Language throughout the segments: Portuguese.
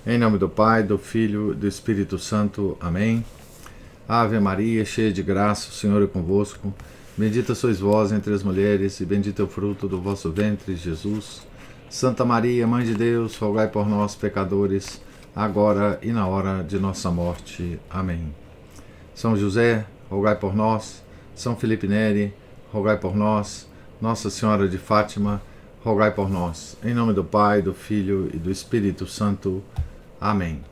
Em nome do Pai, do Filho e do Espírito Santo. Amém. Ave Maria, cheia de graça, o Senhor é convosco. Bendita sois vós entre as mulheres, e bendito é o fruto do vosso ventre, Jesus. Santa Maria, Mãe de Deus, rogai por nós, pecadores, agora e na hora de nossa morte. Amém. São José, rogai por nós. São Felipe Neri, rogai por nós. Nossa Senhora de Fátima, rogai por nós. Em nome do Pai, do Filho e do Espírito Santo. Amém.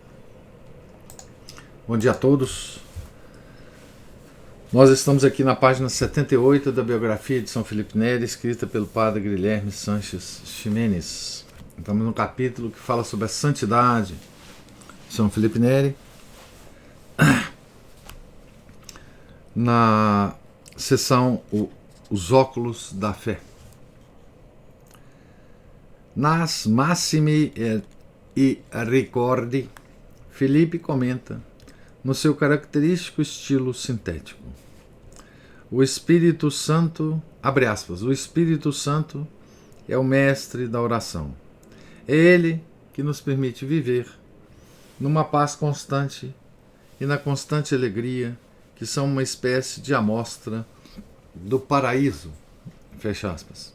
Bom dia a todos. Nós estamos aqui na página 78 da biografia de São Felipe Neri, escrita pelo padre Guilherme Sanches Ximenes. Estamos no capítulo que fala sobre a santidade de São Felipe Neri. Na seção Os Óculos da Fé. Nas massimi e ricordi, Felipe comenta, no seu característico estilo sintético: o Espírito Santo, abre aspas, o Espírito Santo é o mestre da oração. É ele que nos permite viver numa paz constante e na constante alegria, que são uma espécie de amostra do paraíso, fecha aspas.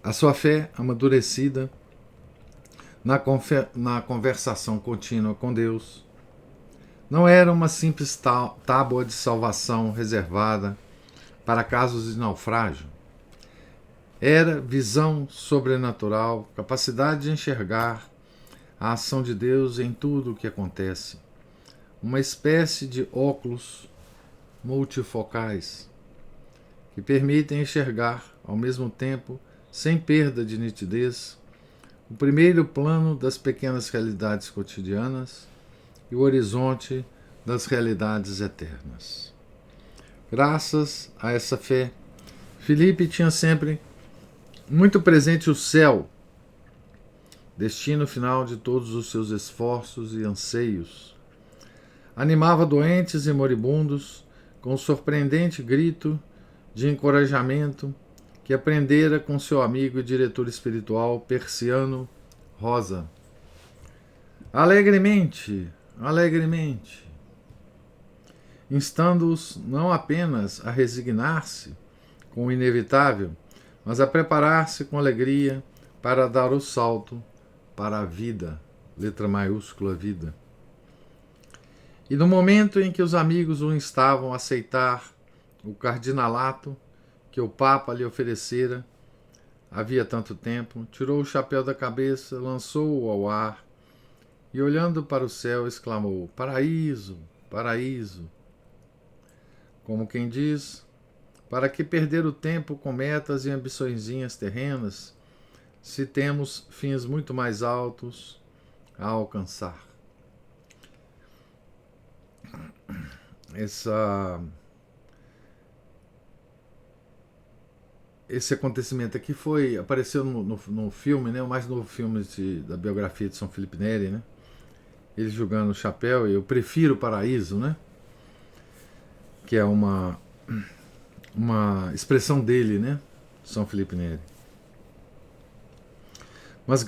A sua fé amadurecida na conversação contínua com Deus não era uma simples tábua de salvação reservada para casos de naufrágio. Era visão sobrenatural, capacidade de enxergar a ação de Deus em tudo o que acontece. Uma espécie de óculos multifocais que permitem enxergar, ao mesmo tempo, sem perda de nitidez, o primeiro plano das pequenas realidades cotidianas e o horizonte das realidades eternas. Graças a essa fé, Felipe tinha sempre muito presente o céu, destino final de todos os seus esforços e anseios. Animava doentes e moribundos com um surpreendente grito de encorajamento que aprendera com seu amigo e diretor espiritual Persiano Rosa. Alegremente, alegremente, instando-os não apenas a resignar-se com o inevitável, mas a preparar-se com alegria para dar o salto para a vida, letra maiúscula vida. E no momento em que os amigos o instavam a aceitar o cardinalato que o Papa lhe oferecera havia tanto tempo, tirou o chapéu da cabeça, lançou-o ao ar e, olhando para o céu, exclamou: paraíso, paraíso! Como quem diz, para que perder o tempo com metas e ambiçõezinhas terrenas, se temos fins muito mais altos a alcançar? Esse acontecimento aqui apareceu no filme, né, o mais novo filme da biografia de São Felipe Neri, né? Ele jogando o chapéu, e eu prefiro o paraíso, né? Que é uma expressão dele, né? São Felipe Neri. Mas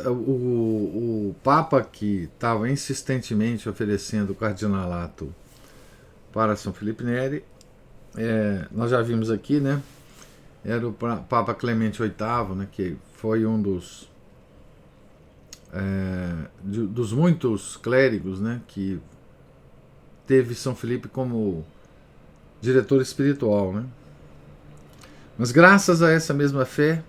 o Papa, que estava insistentemente oferecendo o cardinalato para São Felipe Neri, nós já vimos aqui, né? Era o Papa Clemente VIII, né, que foi um dos muitos clérigos, né, que teve São Felipe como diretor espiritual, né? Mas graças a essa mesma fé,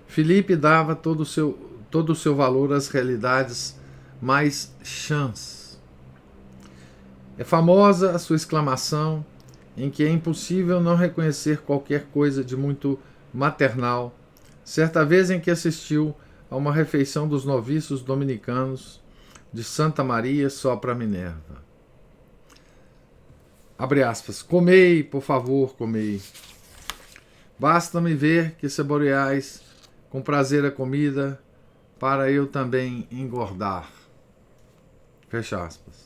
Felipe dava todo o seu valor às realidades mais chãs. É famosa a sua exclamação em que é impossível não reconhecer qualquer coisa de muito maternal, certa vez em que assistiu a uma refeição dos noviços dominicanos de Santa Maria sopra Minerva. Abre aspas, comei, por favor, comei. Basta-me ver que saboreais com prazer a comida, para eu também engordar. Fecha aspas.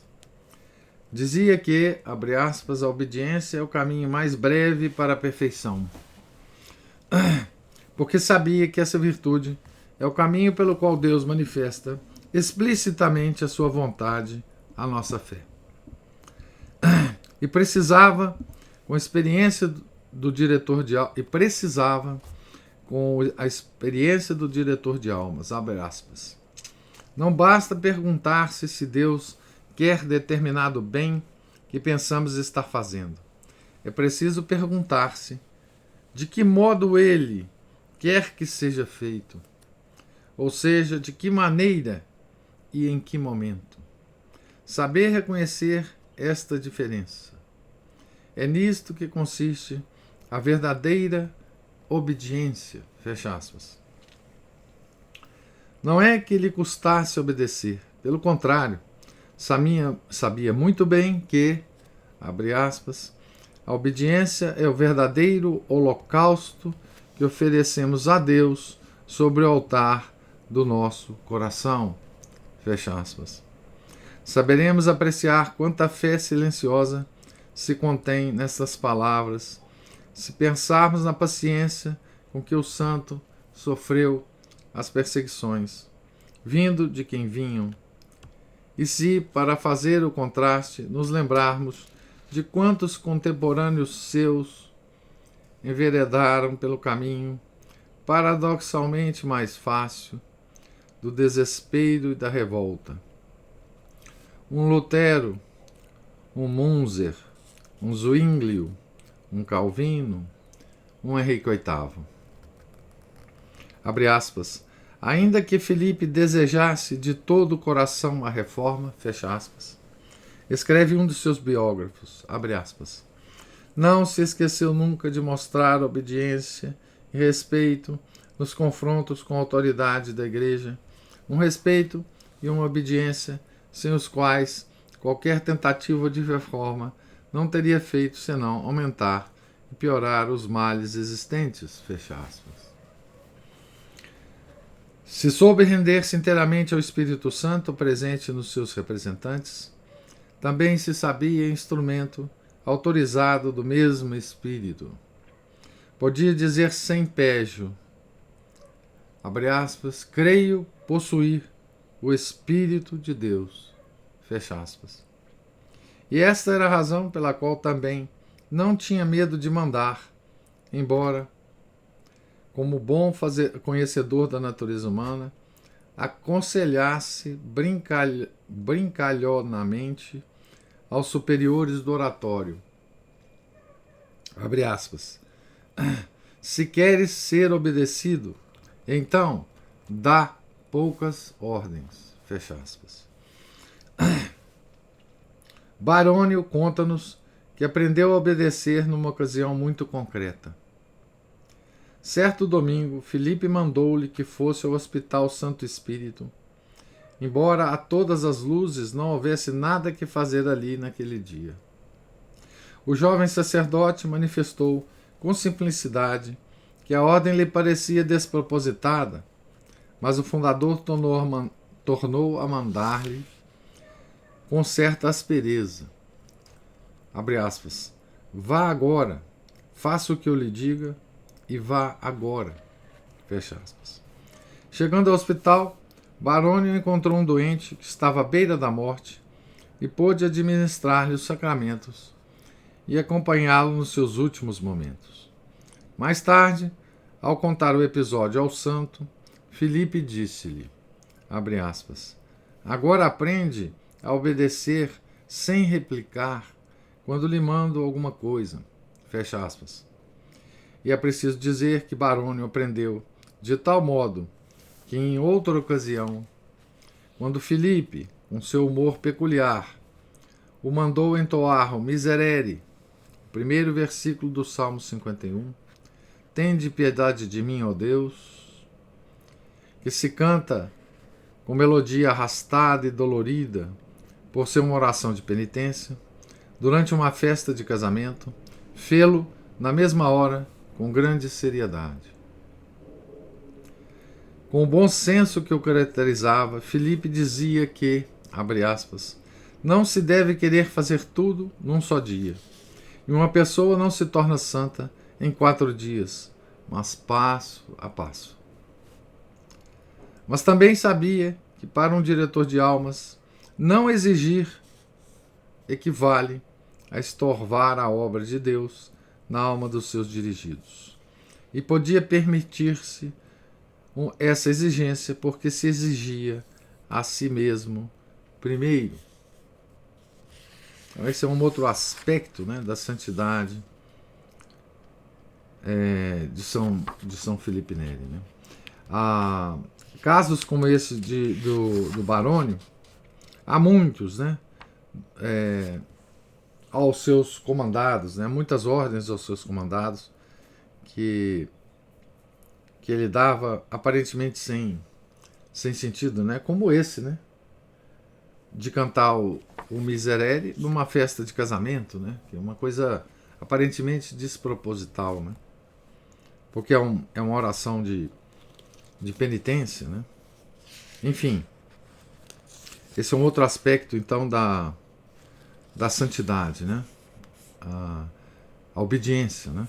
Dizia que, abre aspas, a obediência é o caminho mais breve para a perfeição, porque sabia que essa virtude é o caminho pelo qual Deus manifesta explicitamente a sua vontade, a nossa fé. E precisava, com a experiência do diretor de almas, abre aspas. Não basta perguntar-se se Deus quer determinado bem que pensamos estar fazendo. É preciso perguntar-se de que modo Ele quer que seja feito, ou seja, de que maneira e em que momento. Saber reconhecer esta diferença. É nisto que consiste a verdadeira obediência, fecha aspas. Não é que lhe custasse obedecer, pelo contrário, sabia muito bem que, abre aspas, a obediência é o verdadeiro holocausto que oferecemos a Deus sobre o altar do nosso coração, fecha aspas. Saberemos apreciar quanta fé silenciosa se contém nessas palavras, se pensarmos na paciência com que o santo sofreu as perseguições, vindo de quem vinham, e se, para fazer o contraste, nos lembrarmos de quantos contemporâneos seus enveredaram pelo caminho paradoxalmente mais fácil do desespero e da revolta. Um Lutero, um Munzer, um Zwinglio, um Calvino, um Henrique VIII. Abre aspas. Ainda que Filipe desejasse de todo o coração a reforma, fecha aspas, escreve um dos seus biógrafos, abre aspas, não se esqueceu nunca de mostrar obediência e respeito nos confrontos com a autoridade da Igreja, um respeito e uma obediência sem os quais qualquer tentativa de reforma não teria feito senão aumentar e piorar os males existentes, fecha aspas. Se soube render-se inteiramente ao Espírito Santo presente nos seus representantes, também se sabia instrumento autorizado do mesmo Espírito. Podia dizer sem pejo, abre aspas, creio possuir o Espírito de Deus, fecha aspas. E esta era a razão pela qual também não tinha medo de mandar, embora, como bom conhecedor da natureza humana, aconselhasse brincalhonamente aos superiores do oratório. Abre aspas. Se queres ser obedecido, então dá poucas ordens. Fecha aspas. Barônio conta-nos que aprendeu a obedecer numa ocasião muito concreta. Certo domingo, Filipe mandou-lhe que fosse ao Hospital Santo Espírito, embora a todas as luzes não houvesse nada que fazer ali naquele dia. O jovem sacerdote manifestou com simplicidade que a ordem lhe parecia despropositada, mas o fundador tornou a mandar-lhe com certa aspereza. Abre aspas. Vá agora, faça o que eu lhe diga e vá agora. Fecha aspas. Chegando ao hospital, Barônio encontrou um doente que estava à beira da morte e pôde administrar-lhe os sacramentos e acompanhá-lo nos seus últimos momentos. Mais tarde, ao contar o episódio ao santo, Filipe disse-lhe, abre aspas, agora aprende a obedecer sem replicar quando lhe mando alguma coisa, fecha aspas. E é preciso dizer que Barônio aprendeu de tal modo que em outra ocasião, quando Filipe, com seu humor peculiar, o mandou entoar o Miserere, o primeiro versículo do Salmo 51, tende piedade de mim, ó Deus, que se canta com melodia arrastada e dolorida por ser uma oração de penitência, durante uma festa de casamento, fê-lo na mesma hora com grande seriedade. Com o bom senso que o caracterizava, Filipe dizia que, abre aspas, não se deve querer fazer tudo num só dia, e uma pessoa não se torna santa em 4 dias, mas passo a passo. Mas também sabia que para um diretor de almas não exigir equivale a estorvar a obra de Deus na alma dos seus dirigidos. E podia permitir-se essa exigência porque se exigia a si mesmo primeiro. Então, esse é um outro aspecto, né, da santidade de São Felipe Neri, né? Casos como esse do Barônio, há muitos, né? Aos seus comandados, né? Muitas ordens aos seus comandados que ele dava aparentemente sem sentido, né? Como esse, né? De cantar o Miserere numa festa de casamento, né? Que é uma coisa aparentemente desproposital, né? Porque é uma oração de penitência, né? Enfim, esse é um outro aspecto, então, da santidade, né? A obediência, né?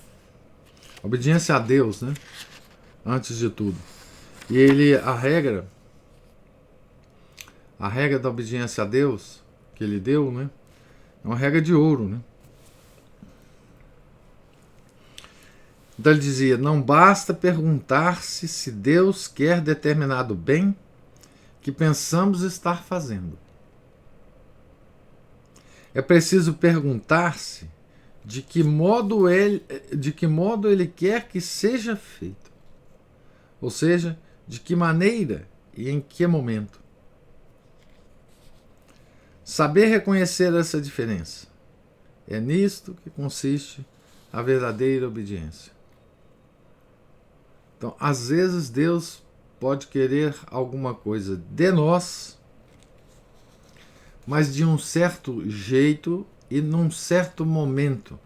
A obediência a Deus, né? Antes de tudo. E a regra da obediência a Deus que ele deu, né? É uma regra de ouro, né? Então ele dizia: não basta perguntar-se se Deus quer determinado bem que pensamos estar fazendo. É preciso perguntar-se de que modo ele quer que seja feito. Ou seja, de que maneira e em que momento. Saber reconhecer essa diferença. É nisto que consiste a verdadeira obediência. Então, às vezes Deus pode querer alguma coisa de nós, mas de um certo jeito e num certo momento,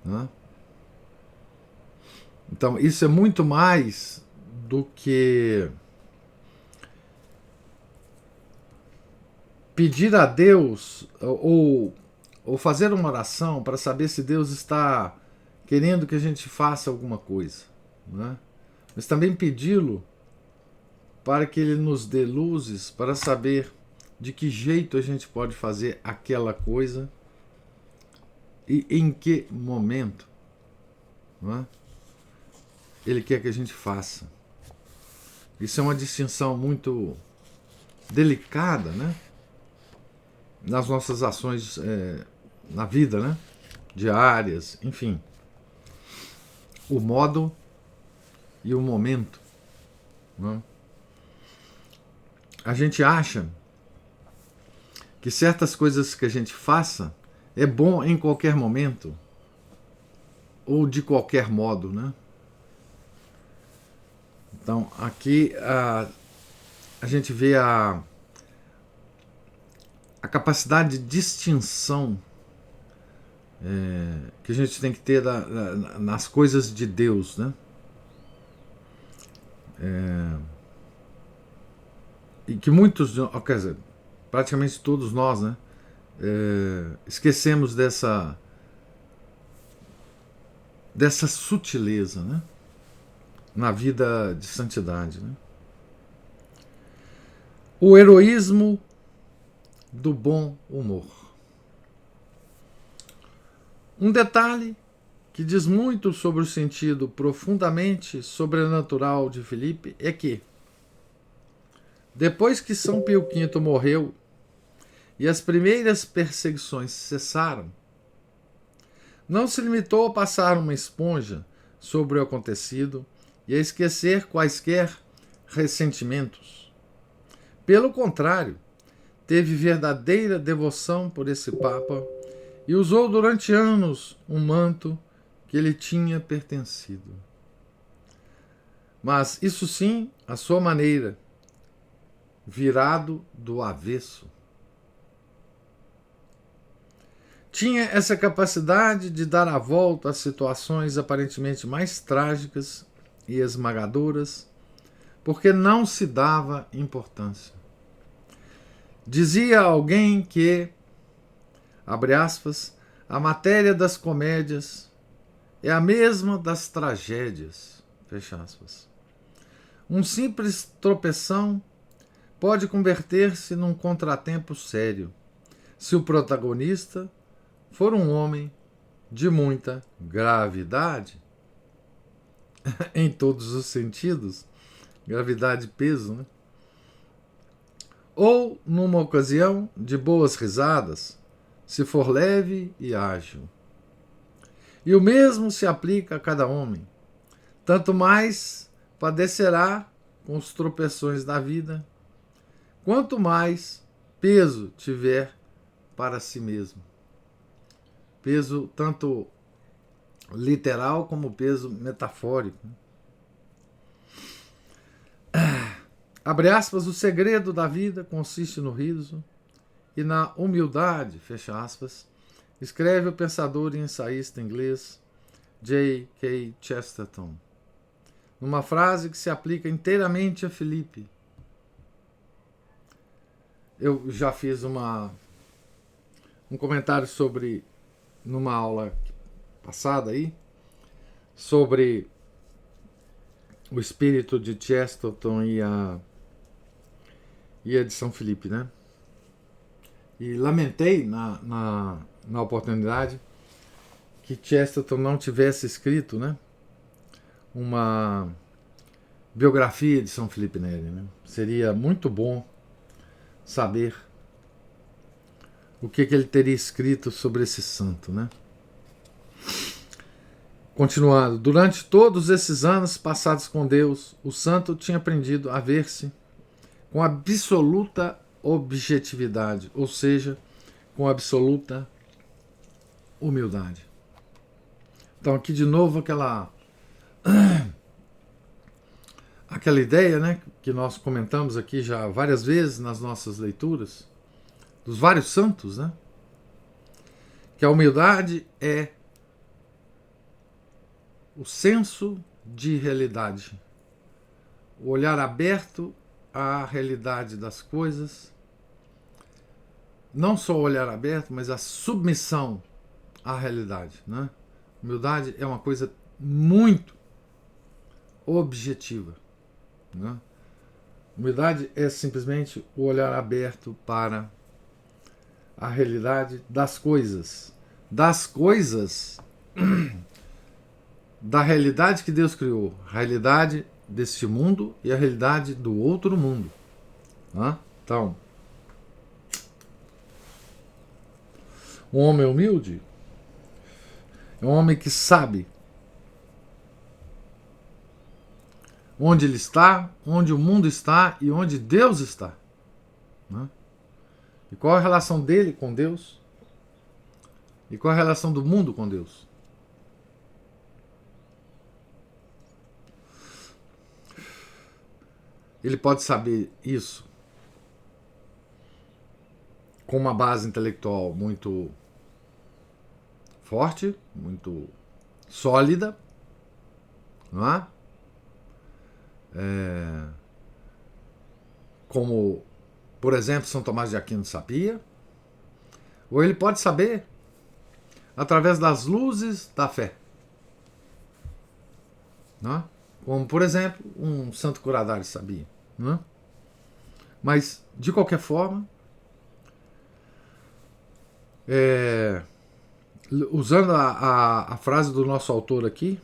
né? Então, isso é muito mais do que pedir a Deus ou fazer uma oração para saber se Deus está querendo que a gente faça alguma coisa, né? Mas também pedi-lo para que ele nos dê luzes para saber de que jeito a gente pode fazer aquela coisa e em que momento, não é? Ele quer que a gente faça. Isso é uma distinção muito delicada, né? Nas nossas ações na vida, né? Diárias, enfim. O modo e o momento, né? A gente acha que certas coisas que a gente faça é bom em qualquer momento ou de qualquer modo, né? Então, aqui a gente vê a capacidade de distinção que a gente tem que ter nas coisas de Deus, né? E que muitos, quer dizer, praticamente todos nós, né? Esquecemos dessa sutileza, né? Na vida de santidade, né? O heroísmo do bom humor. Um detalhe que diz muito sobre o sentido profundamente sobrenatural de Felipe é que, depois que São Pio V morreu e as primeiras perseguições cessaram, não se limitou a passar uma esponja sobre o acontecido e a esquecer quaisquer ressentimentos. Pelo contrário, teve verdadeira devoção por esse Papa e usou durante anos um manto que lhe tinha pertencido. Mas isso sim, à sua maneira, virado do avesso. Tinha essa capacidade de dar a volta às situações aparentemente mais trágicas e esmagadoras, porque não se dava importância. Dizia alguém que, abre aspas, a matéria das comédias é a mesma das tragédias, fecha aspas. Um simples tropeção pode converter-se num contratempo sério se o protagonista for um homem de muita gravidade, em todos os sentidos, gravidade e peso, né? Ou numa ocasião de boas risadas, se for leve e ágil. E o mesmo se aplica a cada homem. Tanto mais padecerá com os tropeções da vida, quanto mais peso tiver para si mesmo. Peso tanto literal como peso metafórico. Abre aspas, o segredo da vida consiste no riso e na humildade, fecha aspas, escreve o pensador e ensaísta inglês J.K. Chesterton, numa frase que se aplica inteiramente a Felipe. Eu já fiz um comentário sobre, numa aula passada aí, sobre o espírito de Chesterton e a de São Felipe, né? E lamentei na oportunidade que Chesterton não tivesse escrito, né, uma biografia de São Felipe Neri, né? Seria muito bom saber o que ele teria escrito sobre esse santo, né? Continuando, durante todos esses anos passados com Deus, o santo tinha aprendido a ver-se com absoluta objetividade, ou seja, com absoluta humildade. Então aqui de novo aquela ideia, né, que nós comentamos aqui já várias vezes nas nossas leituras dos vários santos, né, que a humildade é o senso de realidade, o olhar aberto à realidade das coisas, não só o olhar aberto, mas a submissão à realidade, né? Humildade é uma coisa muito objetiva, né? Humildade é simplesmente o olhar aberto para a realidade das coisas, da realidade que Deus criou, a realidade deste mundo e a realidade do outro mundo, né? Então, um homem humilde é um homem que sabe onde ele está, onde o mundo está e onde Deus está, né? E qual a relação dele com Deus e qual a relação do mundo com Deus. Ele pode saber isso com uma base intelectual muito forte, muito sólida, não é? Como, por exemplo, São Tomás de Aquino sabia, ou ele pode saber através das luzes da fé, não é? Como, por exemplo, um Santo Curadari sabia, não é? Mas, de qualquer forma, usando a frase do nosso autor aqui,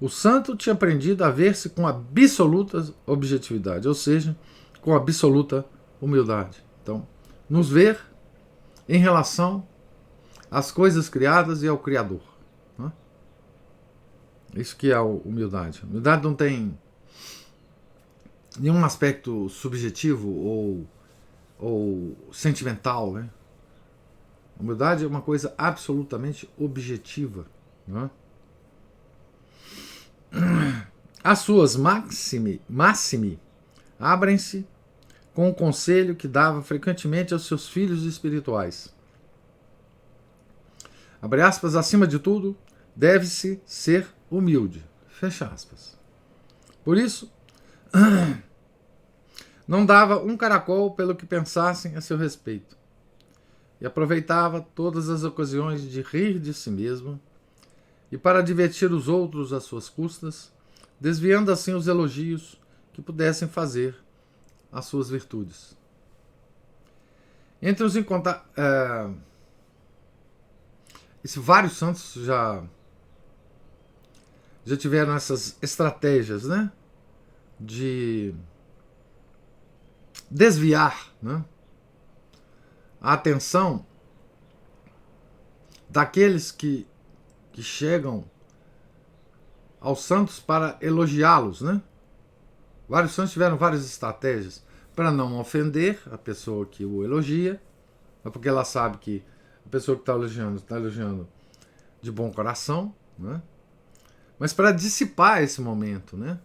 o santo tinha aprendido a ver-se com absoluta objetividade, ou seja, com absoluta humildade. Então, nos ver em relação às coisas criadas e ao Criador, né? Isso que é a humildade. A humildade não tem nenhum aspecto subjetivo ou sentimental, né? A humildade é uma coisa absolutamente objetiva, né? As suas máxime abrem-se com o conselho que dava frequentemente aos seus filhos espirituais. Abre aspas, acima de tudo, deve-se ser humilde. Fecha aspas. Por isso, não dava um caracol pelo que pensassem a seu respeito e aproveitava todas as ocasiões de rir de si mesmo e para divertir os outros às suas custas, desviando assim os elogios que pudessem fazer as suas virtudes. Entre os vários santos já tiveram essas estratégias, né, de desviar, né, a atenção daqueles que chegam aos santos para elogiá-los, né? Vários santos tiveram várias estratégias para não ofender a pessoa que o elogia, porque ela sabe que a pessoa que está elogiando de bom coração, né? Mas para dissipar esse momento, né?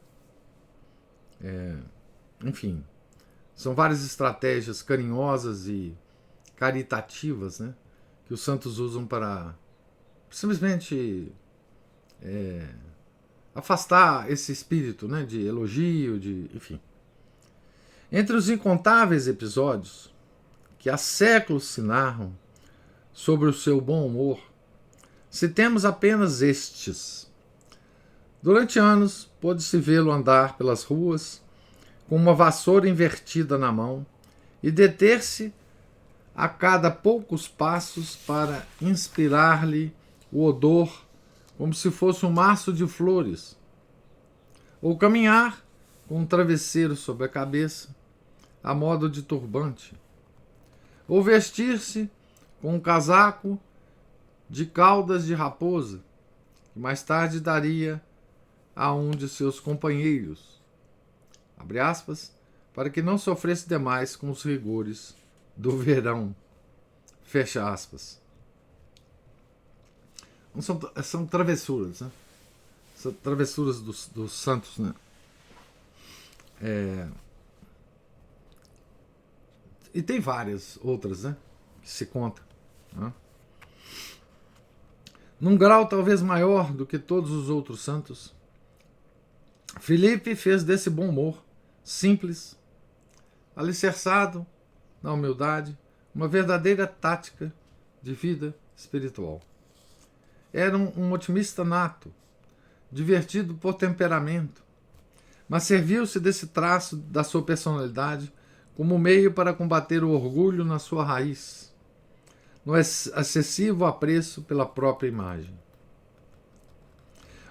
Enfim, são várias estratégias carinhosas e caritativas, né, que os santos usam para simplesmente afastar esse espírito, né, de elogio, enfim. Entre os incontáveis episódios que há séculos se narram sobre o seu bom humor, citemos apenas estes. Durante anos, pôde-se vê-lo andar pelas ruas com uma vassoura invertida na mão e deter-se a cada poucos passos para inspirar-lhe o odor como se fosse um maço de flores, ou caminhar com um travesseiro sobre a cabeça, a modo de turbante, ou vestir-se com um casaco de caudas de raposa, que mais tarde daria a um de seus companheiros, abre aspas, para que não sofresse demais com os rigores do verão, fecha aspas. São travessuras, né? São travessuras dos santos, né? E tem várias outras, né, que se conta, né? Num grau talvez maior do que todos os outros santos, Filipe fez desse bom humor simples, alicerçado na humildade, uma verdadeira tática de vida espiritual. Era um otimista nato, divertido por temperamento, mas serviu-se desse traço da sua personalidade como meio para combater o orgulho na sua raiz, no excessivo apreço pela própria imagem.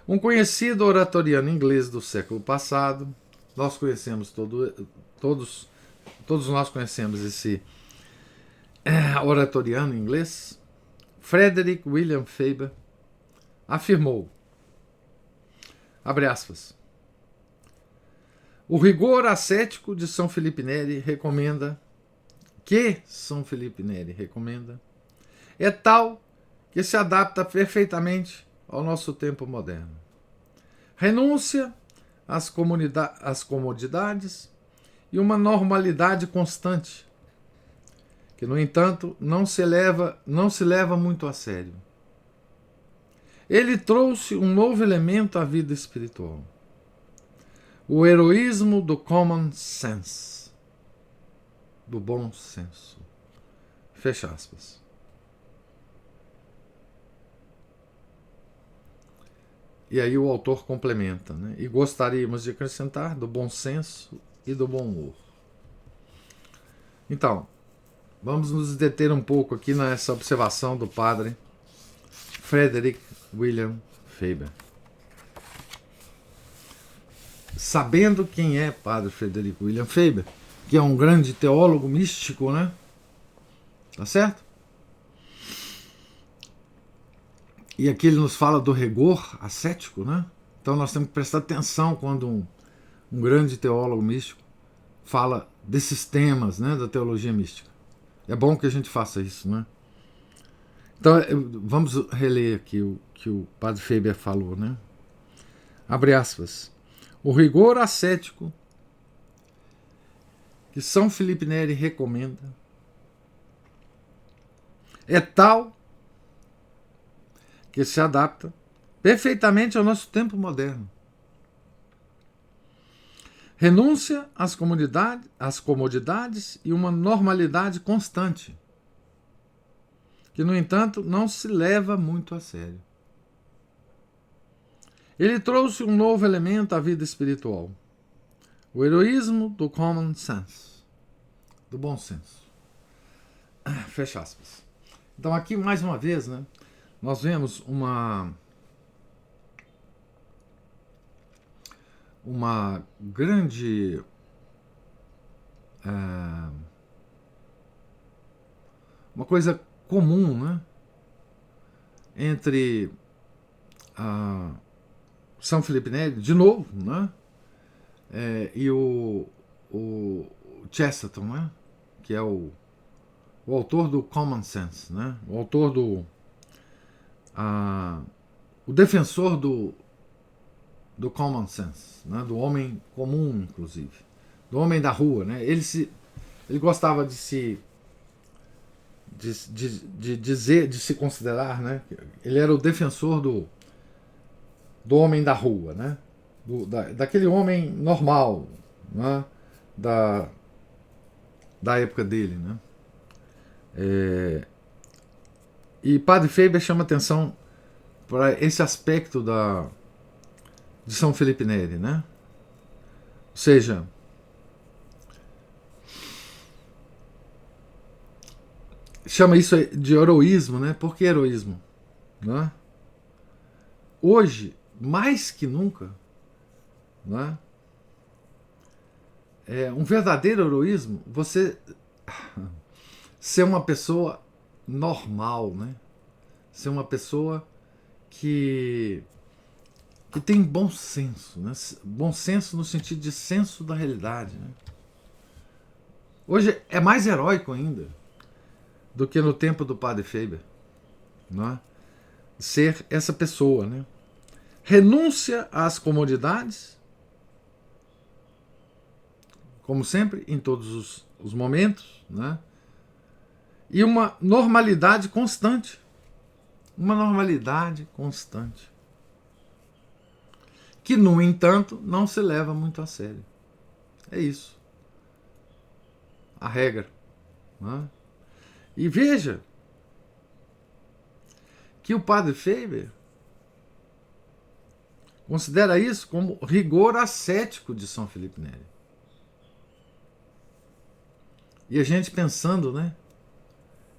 Um conhecido oratoriano inglês do século passado, nós conhecemos todos nós conhecemos esse oratoriano inglês, Frederick William Faber, afirmou, abre aspas, o rigor ascético de São Felipe Neri é tal que se adapta perfeitamente ao nosso tempo moderno. Renúncia às comodidades e uma normalidade constante, que, no entanto, não se leva muito a sério. Ele trouxe um novo elemento à vida espiritual, o heroísmo do common sense, do bom senso. Fecha aspas. E aí o autor complementa, né? E gostaríamos de acrescentar do bom senso e do bom humor. Então, vamos nos deter um pouco aqui nessa observação do padre Frederick William Faber. Sabendo quem é padre Frederick William Faber, que é um grande teólogo místico, né? Tá certo? E aqui ele nos fala do rigor ascético, né? Então nós temos que prestar atenção quando um grande teólogo místico fala desses temas, né, da teologia mística. É bom que a gente faça isso, né? Então vamos reler aqui o que o padre Faber falou, né? Abre aspas. O rigor ascético que São Felipe Neri recomenda é tal que se adapta perfeitamente ao nosso tempo moderno. Renúncia às comodidades e uma normalidade constante, que, no entanto, não se leva muito a sério. Ele trouxe um novo elemento à vida espiritual, O heroísmo do common sense, do bom senso. Fecha aspas. Então aqui, mais uma vez, né, nós vemos uma grande uma coisa comum, né, entre São Felipe Neri, de novo, né, e o Chesterton, né, que é o autor do Common Sense, né, o autor do o defensor do Common Sense, né, do homem comum, inclusive, do homem da rua, né. Ele gostava de se dizer, de se considerar, né, ele era o defensor do homem da rua, né, daquele homem normal, né, da época dele, né. E Padre Faber chama atenção para esse aspecto de São Felipe Neri, né? Ou seja, chama isso de heroísmo, né? Por que heroísmo? Né? Hoje, mais que nunca, né? É um verdadeiro heroísmo você ser uma pessoa normal, né? Ser uma pessoa que tem bom senso, né? Bom senso no sentido de senso da realidade, né? Hoje é mais heróico ainda do que no tempo do Padre Faber, né? Ser essa pessoa, né? Renúncia às comodidades, como sempre, em todos os momentos, né? E uma normalidade constante. Uma normalidade constante. Que, no entanto, não se leva muito a sério. É isso. A regra. Né? E veja que o Padre Faber considera isso como rigor ascético de São Felipe Neri. E a gente pensando, né,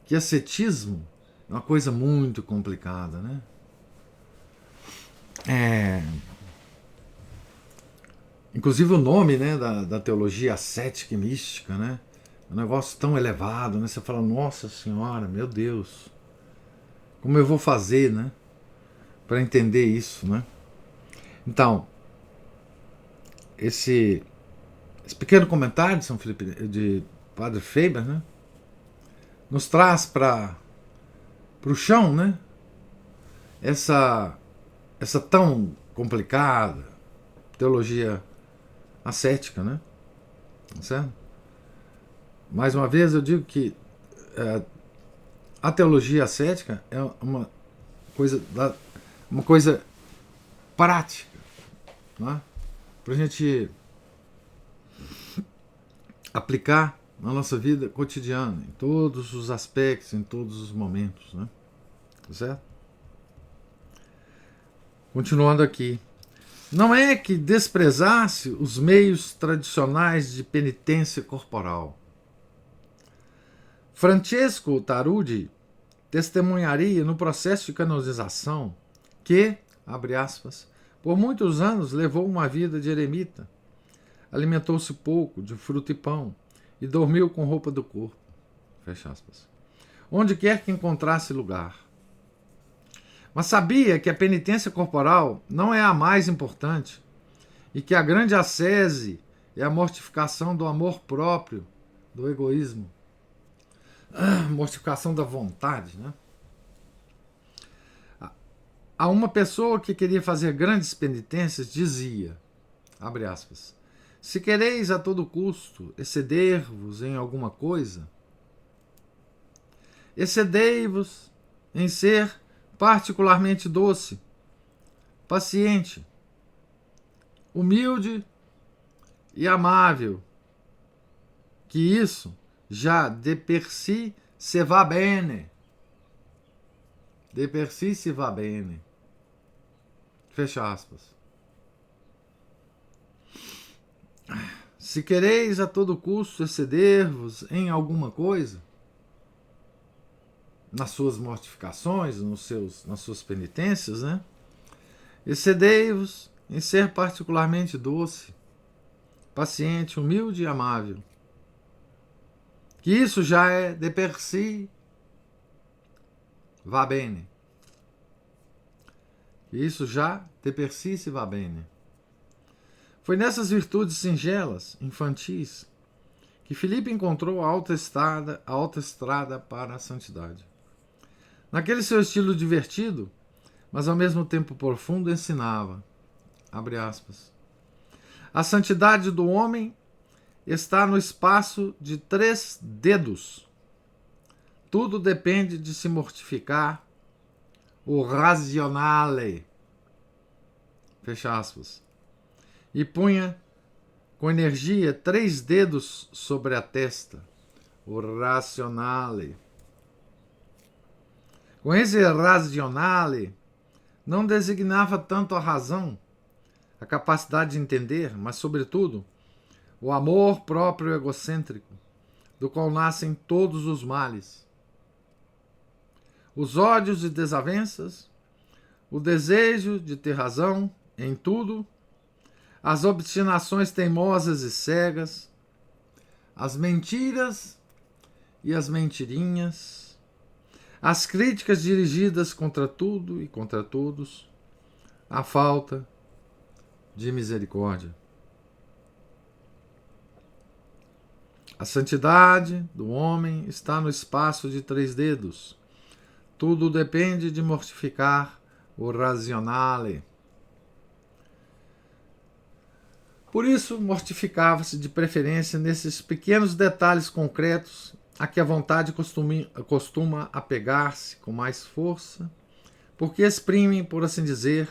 que ascetismo é uma coisa muito complicada, né? Inclusive o nome, né, da teologia ascética e mística, né? É um negócio tão elevado, né? Você fala, nossa senhora, meu Deus, como eu vou fazer, né, para entender isso, né? Então, esse pequeno comentário de São Felipe, de Padre Faber, né, nos traz para o chão, né, essa tão complicada teologia ascética, né? Certo? Mais uma vez eu digo que a teologia ascética é uma coisa prática, né? Para a gente aplicar na nossa vida cotidiana, em todos os aspectos, em todos os momentos, né? Certo? Continuando aqui. Não é que desprezasse os meios tradicionais de penitência corporal. Francesco Tarudi testemunharia no processo de canonização que, abre aspas, por muitos anos levou uma vida de eremita, alimentou-se pouco de fruta e pão e dormiu com roupa do corpo, fecha aspas, onde quer que encontrasse lugar. Mas sabia que a penitência corporal não é a mais importante e que a grande ascese é a mortificação do amor próprio, do egoísmo, mortificação da vontade, né? A uma pessoa que queria fazer grandes penitências dizia, abre aspas, se quereis a todo custo exceder-vos em alguma coisa, excedei-vos em ser particularmente doce, paciente, humilde e amável, que isso já de per si se va bene. De per si se va bene. Fecha aspas. Se quereis a todo custo exceder-vos em alguma coisa, nas suas mortificações, nas suas penitências, né? Excedei-vos em ser particularmente doce, paciente, humilde e amável. Que isso já é de per si va bene. Que isso já de per si se va bene. Foi nessas virtudes singelas, infantis, que Filipe encontrou a alta estrada para a santidade. Naquele seu estilo divertido, mas ao mesmo tempo profundo, ensinava, abre aspas, a santidade do homem está no espaço de 3 dedos. Tudo depende de se mortificar o razionale, fecha aspas, e punha com energia 3 dedos sobre a testa, o racionale. Com esse racionale, não designava tanto a razão, a capacidade de entender, mas, sobretudo, o amor próprio egocêntrico, do qual nascem todos os males. Os ódios e desavenças, o desejo de ter razão em tudo, as obstinações teimosas e cegas, as mentiras e as mentirinhas, as críticas dirigidas contra tudo e contra todos, a falta de misericórdia. A santidade do homem está no espaço de 3 dedos. Tudo depende de mortificar o racionale. Por isso, mortificava-se de preferência nesses pequenos detalhes concretos a que a vontade costuma apegar-se com mais força, porque exprimem, por assim dizer,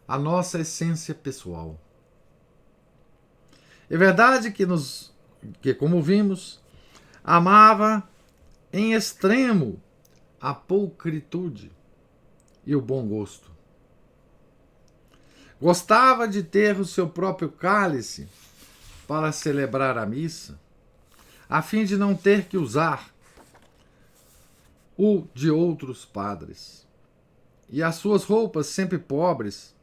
a nossa essência pessoal. É verdade que, como vimos, amava em extremo a pulcritude e o bom gosto. Gostava de ter o seu próprio cálice para celebrar a missa, a fim de não ter que usar o de outros padres. E as suas roupas, sempre pobres,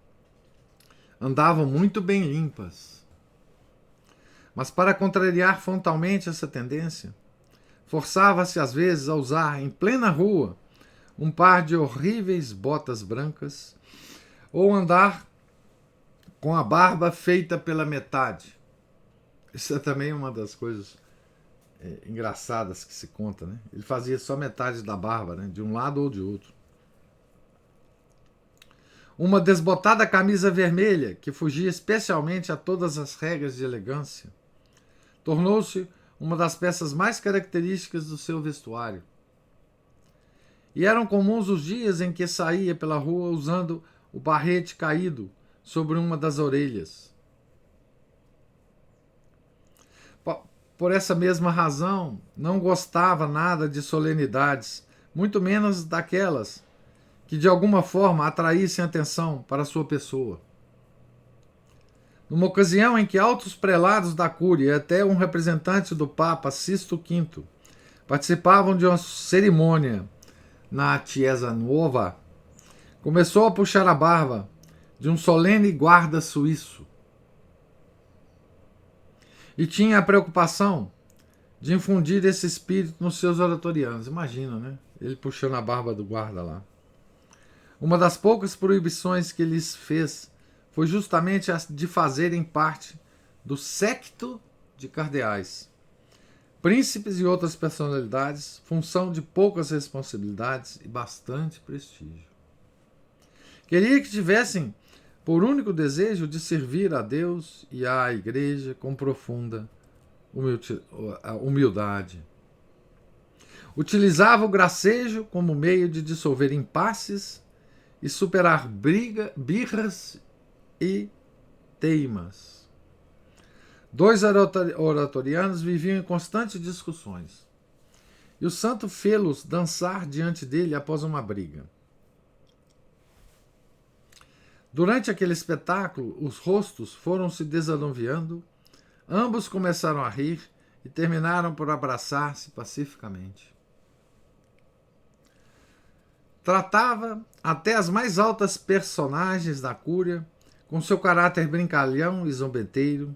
andavam muito bem limpas. Mas para contrariar frontalmente essa tendência, forçava-se às vezes a usar em plena rua um par de horríveis botas brancas ou andar com a barba feita pela metade. Isso é também uma das coisas engraçadas que se conta, né? Ele fazia só metade da barba, né? De um lado ou de outro. Uma desbotada camisa vermelha, que fugia especialmente a todas as regras de elegância, tornou-se uma das peças mais características do seu vestuário. E eram comuns os dias em que saía pela rua usando o barrete caído sobre uma das orelhas. Por essa mesma razão, não gostava nada de solenidades, muito menos daquelas que de alguma forma atraíssem atenção para sua pessoa. Numa ocasião em que altos prelados da Cúria e até um representante do Papa Sisto V participavam de uma cerimônia na Chiesa Nuova, começou a puxar a barba de um solene guarda suíço. E tinha a preocupação de infundir esse espírito nos seus oratorianos. Imagina, né? Ele puxando a barba do guarda lá. Uma das poucas proibições que lhes fez foi justamente a de fazerem parte do séquito de cardeais, príncipes e outras personalidades, função de poucas responsabilidades e bastante prestígio. Queria que tivessem por único desejo de servir a Deus e à Igreja com profunda humildade. Utilizava o gracejo como meio de dissolver impasses e superar birras e teimas. 2 oratorianos viviam em constantes discussões, e o santo fê-los dançar diante dele após uma briga. Durante aquele espetáculo, os rostos foram se desanuviando Ambos começaram a rir e terminaram por abraçar-se pacificamente. Tratava até as mais altas personagens da Cúria com seu caráter brincalhão e zombeteiro,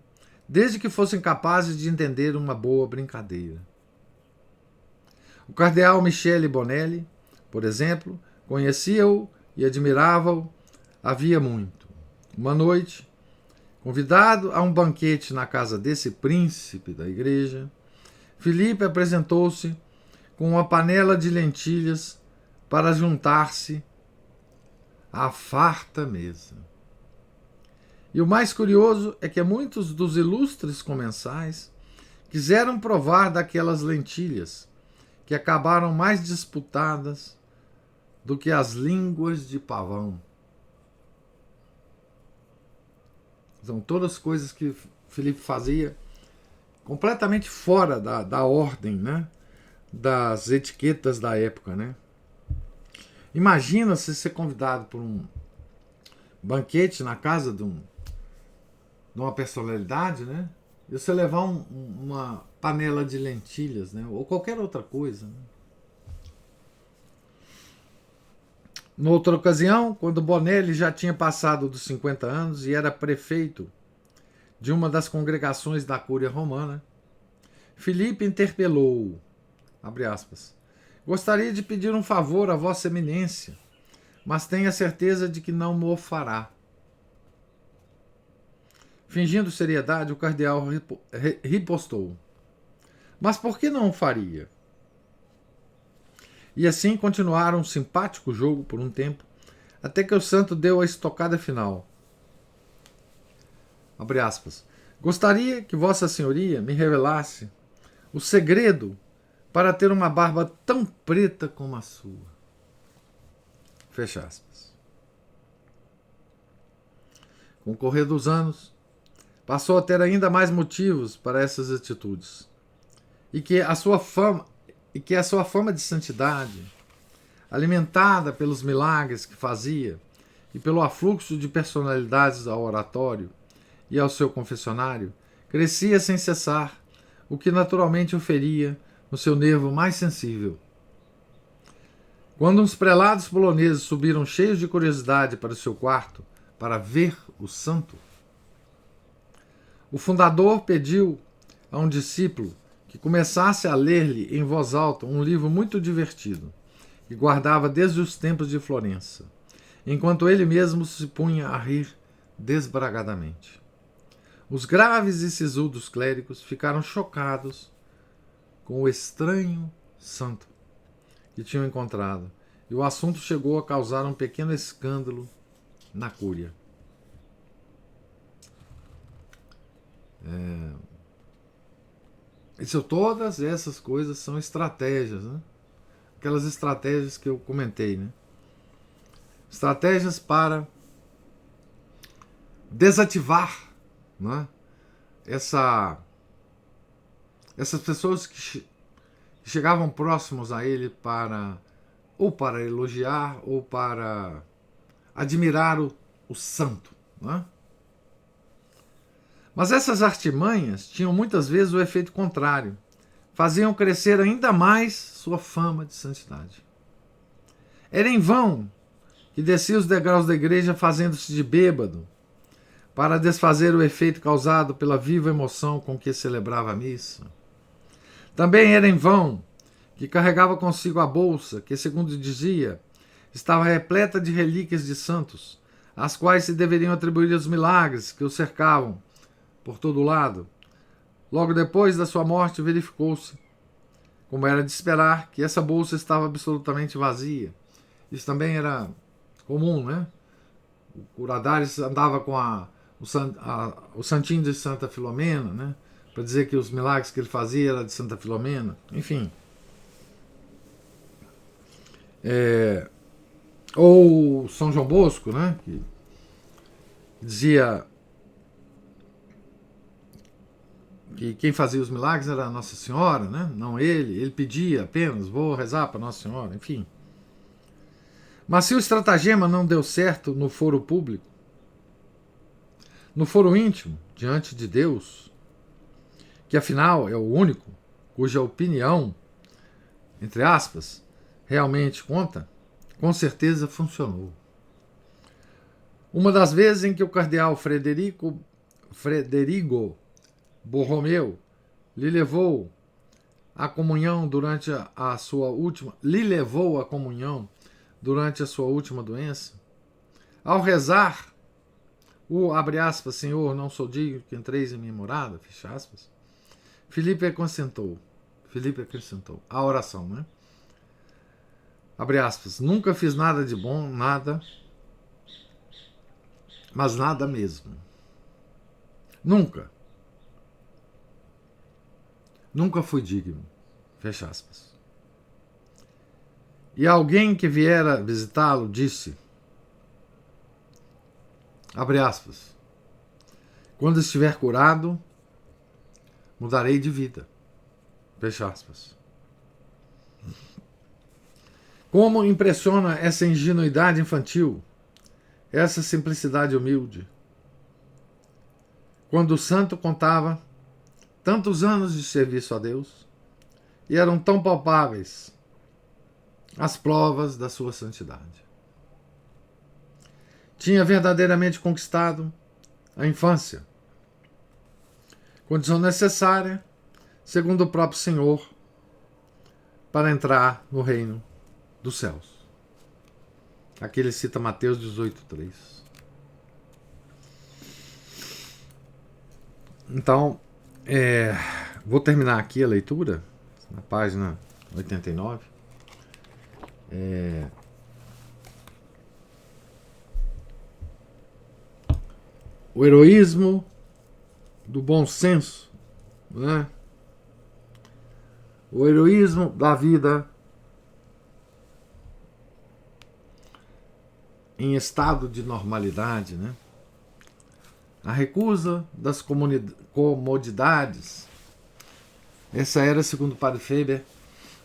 desde que fossem capazes de entender uma boa brincadeira. O cardeal Michele Bonelli, por exemplo, conhecia-o e admirava-o havia muito. Uma noite, convidado a um banquete na casa desse príncipe da igreja, Filipe apresentou-se com uma panela de lentilhas para juntar-se à farta mesa. E o mais curioso é que muitos dos ilustres comensais quiseram provar daquelas lentilhas, que acabaram mais disputadas do que as línguas de pavão. São todas coisas que Filipe fazia completamente fora da ordem, né? Das etiquetas da época, né? Imagina se ser convidado por um banquete na casa de uma personalidade, né? E você levar uma panela de lentilhas, né? Ou qualquer outra coisa, né? Noutra ocasião, quando Bonelli já tinha passado dos 50 anos e era prefeito de uma das congregações da Cúria Romana, Filipe interpelou-o, abre aspas, gostaria de pedir um favor a Vossa Eminência, mas tenho a certeza de que não mo fará. Fingindo seriedade, o cardeal ripostou. Mas por que não o faria? E assim continuaram um simpático jogo por um tempo, até que o santo deu a estocada final. Abre aspas. Gostaria que Vossa Senhoria me revelasse o segredo para ter uma barba tão preta como a sua. Fecha aspas. Com o correr dos anos, passou a ter ainda mais motivos para essas atitudes, e que a sua fama de santidade, alimentada pelos milagres que fazia e pelo afluxo de personalidades ao oratório e ao seu confessionário, crescia sem cessar, o que naturalmente o feria no seu nervo mais sensível. Quando uns prelados poloneses subiram cheios de curiosidade para o seu quarto para ver o santo, o fundador pediu a um discípulo que começasse a ler-lhe em voz alta um livro muito divertido, que guardava desde os tempos de Florença, enquanto ele mesmo se punha a rir desbragadamente. Os graves e sisudos clérigos ficaram chocados com o estranho santo que tinham encontrado, e o assunto chegou a causar um pequeno escândalo na Cúria. Todas essas coisas são estratégias, né? Aquelas estratégias que eu comentei, né? Estratégias para desativar, né? Essas pessoas que chegavam próximos a ele para elogiar ou para admirar o santo, né? Mas essas artimanhas tinham muitas vezes o efeito contrário. Faziam crescer ainda mais sua fama de santidade. Era em vão que descia os degraus da igreja fazendo-se de bêbado para desfazer o efeito causado pela viva emoção com que celebrava a missa. Também era em vão que carregava consigo a bolsa que, segundo dizia, estava repleta de relíquias de santos, às quais se deveriam atribuir os milagres que o cercavam por todo lado. Logo depois da sua morte, verificou-se, como era de esperar, que essa bolsa estava absolutamente vazia. Isso também era comum, né? O Curadares andava com o santinho de Santa Filomena, né? Para dizer que os milagres que ele fazia eram de Santa Filomena. Enfim. Ou São João Bosco, né? Que dizia que quem fazia os milagres era a Nossa Senhora, né? Não ele. Ele pedia apenas, vou rezar para Nossa Senhora, enfim. Mas se o estratagema não deu certo no foro público, no foro íntimo, diante de Deus, que afinal é o único cuja opinião, entre aspas, realmente conta, com certeza funcionou. Uma das vezes em que o cardeal Frederico Borromeu lhe levou a comunhão durante a sua última doença, ao rezar o, abre aspas, Senhor, não sou digno que entreis em minha morada, fecha aspas, Filipe acrescentou a oração, né? Abre aspas, nunca fiz nada de bom, nada, mas nada mesmo. Nunca fui digno, fecha aspas. E alguém que viera visitá-lo disse, abre aspas, quando estiver curado, mudarei de vida, fecha aspas. Como impressiona essa ingenuidade infantil, essa simplicidade humilde. Quando o santo contava tantos anos de serviço a Deus e eram tão palpáveis as provas da sua santidade. Tinha verdadeiramente conquistado a infância, condição necessária, segundo o próprio Senhor, para entrar no reino dos céus. Aqui ele cita Mateus 18:3. Então, vou terminar aqui a leitura, na página 89. O heroísmo do bom senso, né? O heroísmo da vida em estado de normalidade, né? A recusa das comodidades. Essa era, segundo o padre Faber,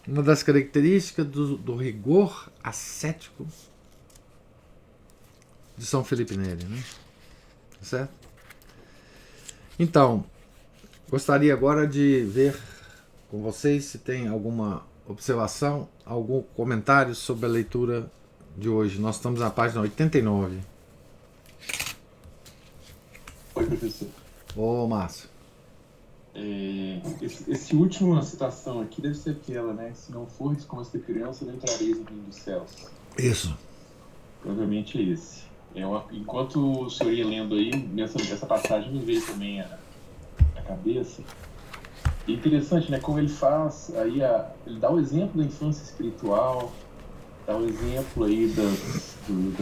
uma das características do rigor ascético de São Felipe Neri, né? Certo? Então, gostaria agora de ver com vocês se tem alguma observação, algum comentário sobre a leitura de hoje. Nós estamos na página 89. Oi, professor. Ô, Márcio. Esse última citação aqui deve ser aquela, né? Se não fores como esta criança, não entrareis no reino dos céus. Isso. Provavelmente é esse. Enquanto o senhor ia lendo aí, essa passagem me veio também à cabeça. É interessante, né? Como ele faz, aí ele dá o exemplo da infância espiritual, dá o exemplo aí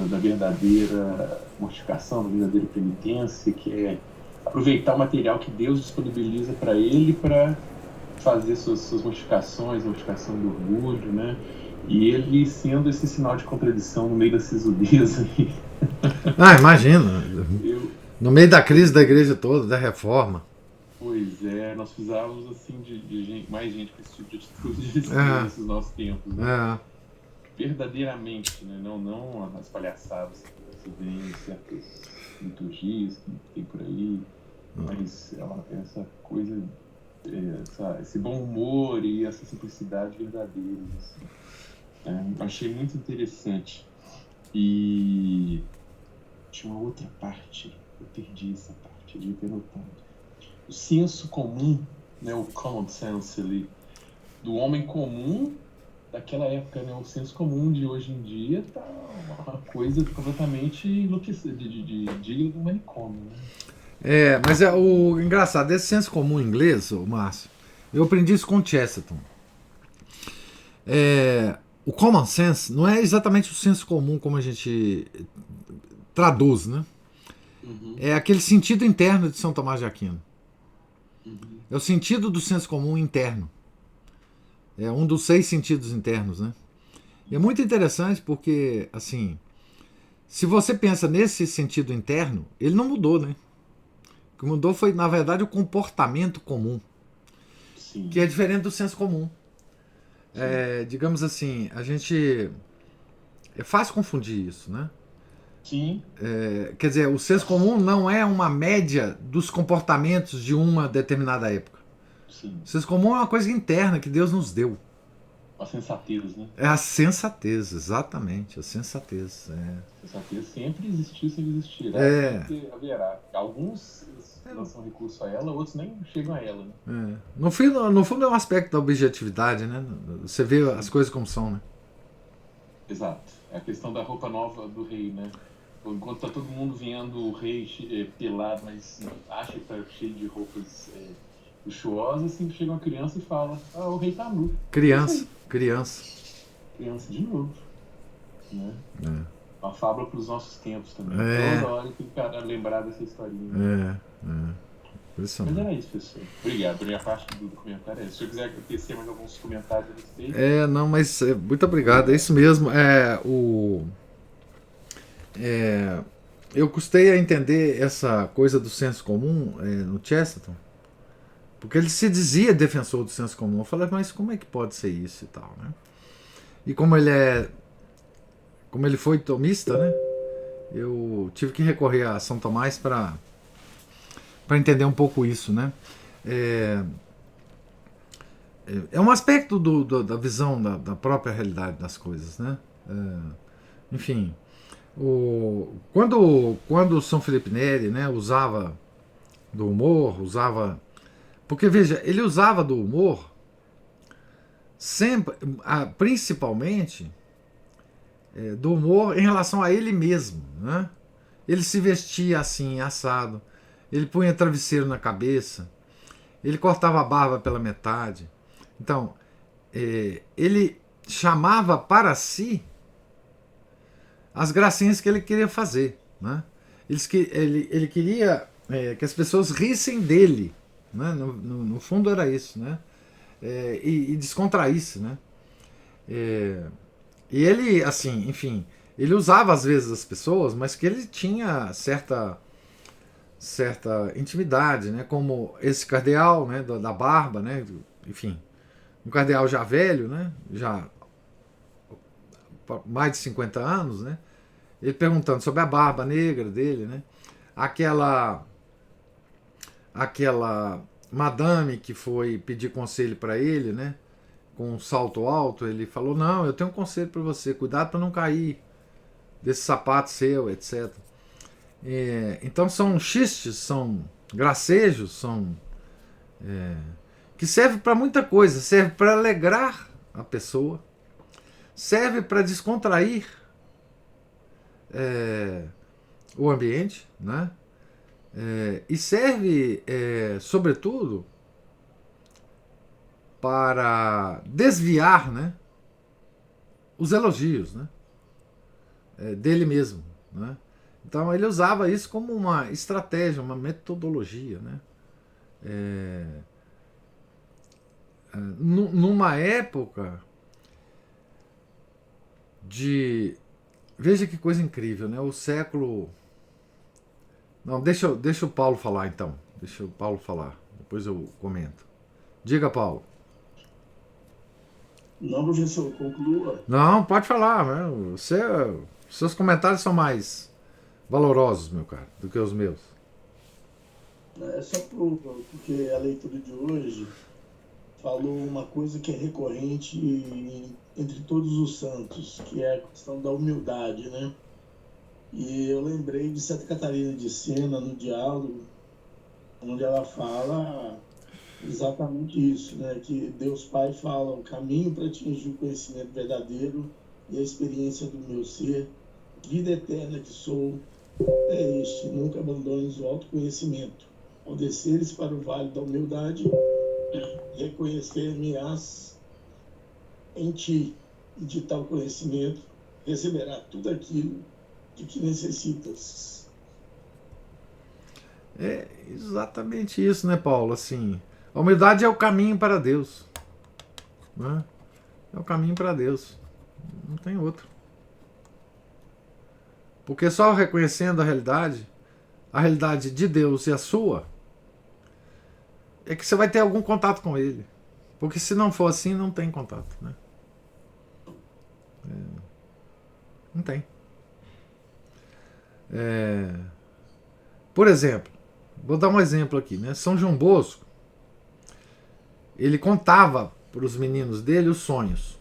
da verdadeira mortificação, da verdadeira penitência, que é aproveitar o material que Deus disponibiliza para ele para fazer suas mortificações, mortificação do orgulho, né? E ele sendo esse sinal de contradição no meio da sisudeza aí. Ah, imagina. No meio da crise da igreja toda, da reforma. Pois é, nós precisávamos assim de mais gente com esse tipo de atitude nesses nossos tempos, né? Verdadeiramente, né? Não as palhaçadas que se vê em certas liturgias que tem por aí, mas essa coisa, esse bom humor e essa simplicidade verdadeira, assim. Achei muito interessante. E tinha uma outra parte, eu perdi essa parte, eu devia ter notado. O senso comum, né, o common sense ali, do homem comum daquela época, né? O senso comum de hoje em dia tá uma coisa completamente enlouquecida, digna do manicômio, né? Mas o engraçado, esse senso comum inglês, Márcio, eu aprendi isso com o Chesterton. O common sense não é exatamente o senso comum como a gente traduz, né? Uhum. É aquele sentido interno de São Tomás de Aquino. Uhum. É o sentido do senso comum interno. É um dos 6 sentidos internos, né? E é muito interessante porque, assim, se você pensa nesse sentido interno, ele não mudou, né? O que mudou foi, na verdade, o comportamento comum. Sim. Que é diferente do senso comum. Digamos assim, a gente... É fácil confundir isso, né? Sim. Quer dizer, o senso comum não é uma média dos comportamentos de uma determinada época. Sim. O senso comum é uma coisa interna que Deus nos deu. A sensatez, né? É a sensatez, exatamente, a sensatez. A sensatez sempre existiu, sempre existirá, sempre haverá. Alguns lançam recurso a ela, outros nem chegam a ela. Né? No fundo é um aspecto da objetividade, né? Você vê as coisas como são, né? Exato. É a questão da roupa nova do rei, né? Enquanto tá todo mundo vendo o rei pelado, mas acha que tá cheio de roupas luxuosas, assim chega uma criança e fala: ah, o rei tá nu. Criança de novo. Né? Uma fábula para os nossos tempos também. Toda hora tem que lembrar dessa historinha. Mas era isso, pessoal. Obrigado. A minha parte do comentário é essa. Se eu quiser tecer mais alguns comentários a respeito. Não, mas muito obrigado. É isso mesmo. Eu custei a entender essa coisa do senso comum no Chesterton, porque ele se dizia defensor do senso comum. Eu falei, mas como é que pode ser isso e tal, né? E como ele foi tomista, né? Eu tive que recorrer a São Tomás para entender um pouco isso, né? É um aspecto da visão da própria realidade das coisas, né? Enfim, quando São Felipe Neri, né, usava do humor, porque veja, ele usava do humor sempre, principalmente do humor em relação a ele mesmo, né? Ele se vestia assim, assado, ele punha travesseiro na cabeça, ele cortava a barba pela metade. Então, ele chamava para si as gracinhas que ele queria fazer, né? Ele queria que as pessoas rissem dele, né? No fundo era isso, né? E descontraísse, né? E ele, assim, enfim, ele usava às vezes as pessoas, mas que ele tinha certa intimidade, né? Como esse cardeal, né? Da barba, né? Enfim, um cardeal já velho, né? Já mais de 50 anos, né? Ele perguntando sobre a barba negra dele, né? Aquela madame que foi pedir conselho para ele, né? Com um salto alto, ele falou: não, eu tenho um conselho para você, cuidado para não cair desse sapato seu, etc. Então são xistes, são gracejos, são que serve para muita coisa, serve para alegrar a pessoa, serve para descontrair o ambiente, né? E serve, sobretudo, para desviar, né, os elogios, né, dele mesmo, né? Então ele usava isso como uma estratégia, uma metodologia, né? Numa época de... Veja que coisa incrível, né? O século... Não, deixa o Paulo falar então. Deixa o Paulo falar, depois eu comento. Diga, Paulo. Não, professor, conclua. Não, pode falar, né? Seus comentários são mais valorosos, meu caro, do que os meus. É só porque a leitura de hoje falou uma coisa que é recorrente entre todos os santos, que é a questão da humildade, né? E eu lembrei de Santa Catarina de Sena, no diálogo, onde ela fala exatamente isso, né? Que Deus Pai fala: o caminho para atingir o conhecimento verdadeiro e a experiência do meu ser, vida eterna que sou, é este: nunca abandones o autoconhecimento. Ao desceres para o vale da humildade, reconhecer-me-ás em ti, e de tal conhecimento receberá tudo aquilo de que necessitas. É exatamente isso, né, Paulo? Assim, a humildade é o caminho para Deus, né? É o caminho para Deus, não tem outro. Porque só reconhecendo a realidade de Deus e a sua, é que você vai ter algum contato com Ele. Porque se não for assim, não tem contato, né? Não tem. Por exemplo, vou dar um exemplo aqui, né? São João Bosco, ele contava para os meninos dele os sonhos.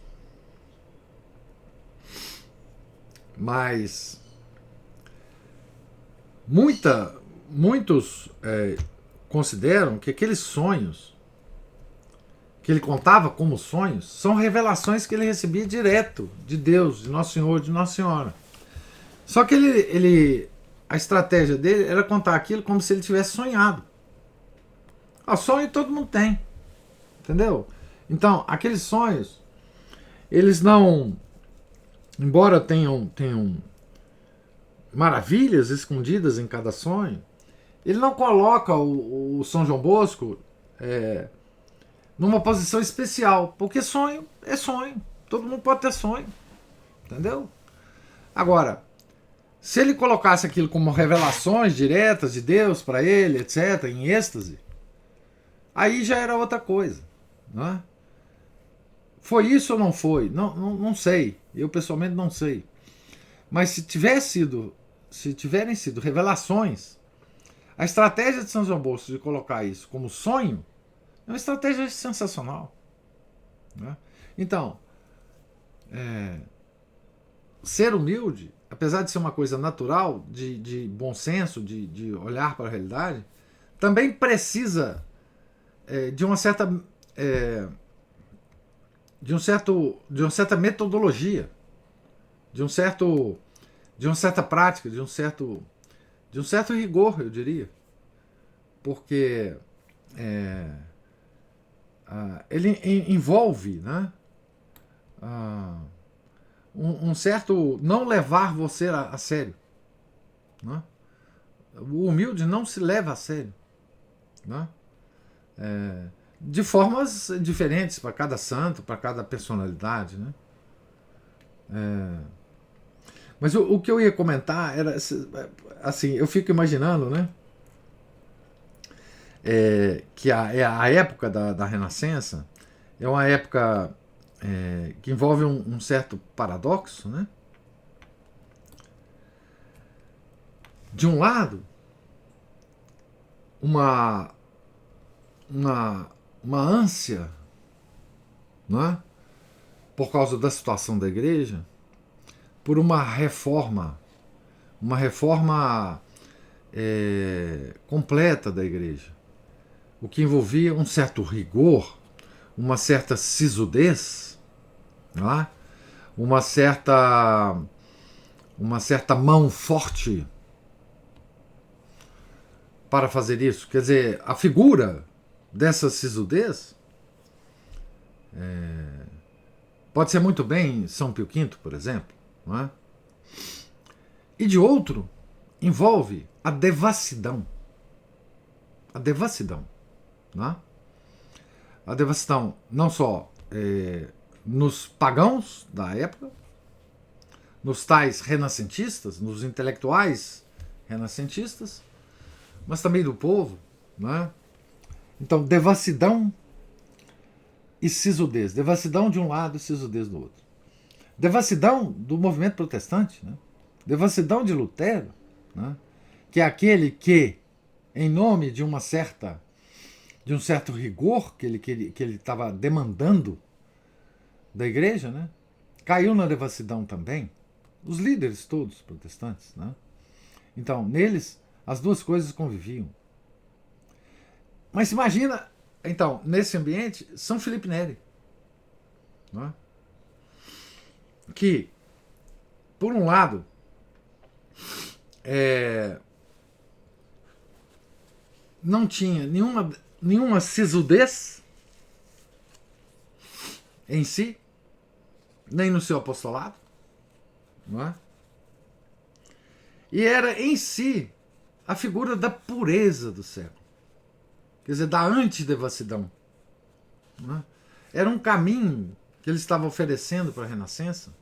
Mas muitos consideram que aqueles sonhos que ele contava como sonhos são revelações que ele recebia direto de Deus, de Nosso Senhor, de Nossa Senhora. Só que a estratégia dele era contar aquilo como se ele tivesse sonhado. Sonho todo mundo tem, entendeu? Então, aqueles sonhos, eles não, embora tenham maravilhas escondidas em cada sonho, ele não coloca o São João Bosco numa posição especial, porque sonho é sonho, todo mundo pode ter sonho, entendeu? Agora, se ele colocasse aquilo como revelações diretas de Deus para ele, etc., em êxtase, aí já era outra coisa, não é? Foi isso ou não foi? Não sei. Eu pessoalmente não sei. Mas se tiverem sido revelações, a estratégia de São João Bosco de colocar isso como sonho é uma estratégia sensacional, né? Então, ser humilde, apesar de ser uma coisa natural, de bom senso, de olhar para a realidade, também precisa de uma certa metodologia, de uma certa prática, de um certo rigor, eu diria, porque ele envolve, né, um certo não levar você a sério, né? O humilde não se leva a sério, né? De formas diferentes para cada santo, para cada personalidade, né? Mas o que eu ia comentar era assim, eu fico imaginando, né, que a época da Renascença é uma época que envolve um certo paradoxo, né? De um lado, uma ânsia, né, por causa da situação da igreja, por uma reforma completa da igreja, o que envolvia um certo rigor, uma certa sisudez, né, uma certa mão forte para fazer isso. Quer dizer, a figura dessa sisudez pode ser muito bem São Pio V, por exemplo, não é? E de outro, envolve a devassidão. A devassidão, não é? A devassidão não só nos pagãos da época, nos tais renascentistas, nos intelectuais renascentistas, mas também do povo, não é? Então, devassidão e sisudez. Devassidão de um lado e sisudez do outro. Devassidão do movimento protestante, né? Devassidão de Lutero, né? Que é aquele que, em nome de um certo rigor que ele estava demandando da igreja, né, caiu na devassidão também. Os líderes todos protestantes, né? Então, neles, as duas coisas conviviam. Mas imagina, então, nesse ambiente, São Felipe Neri, não é? Que, por um lado, não tinha nenhuma sisudez em si, nem no seu apostolado, não é? E era em si a figura da pureza do século, quer dizer, da antidevassidão, não é? Era um caminho que ele estava oferecendo para a Renascença,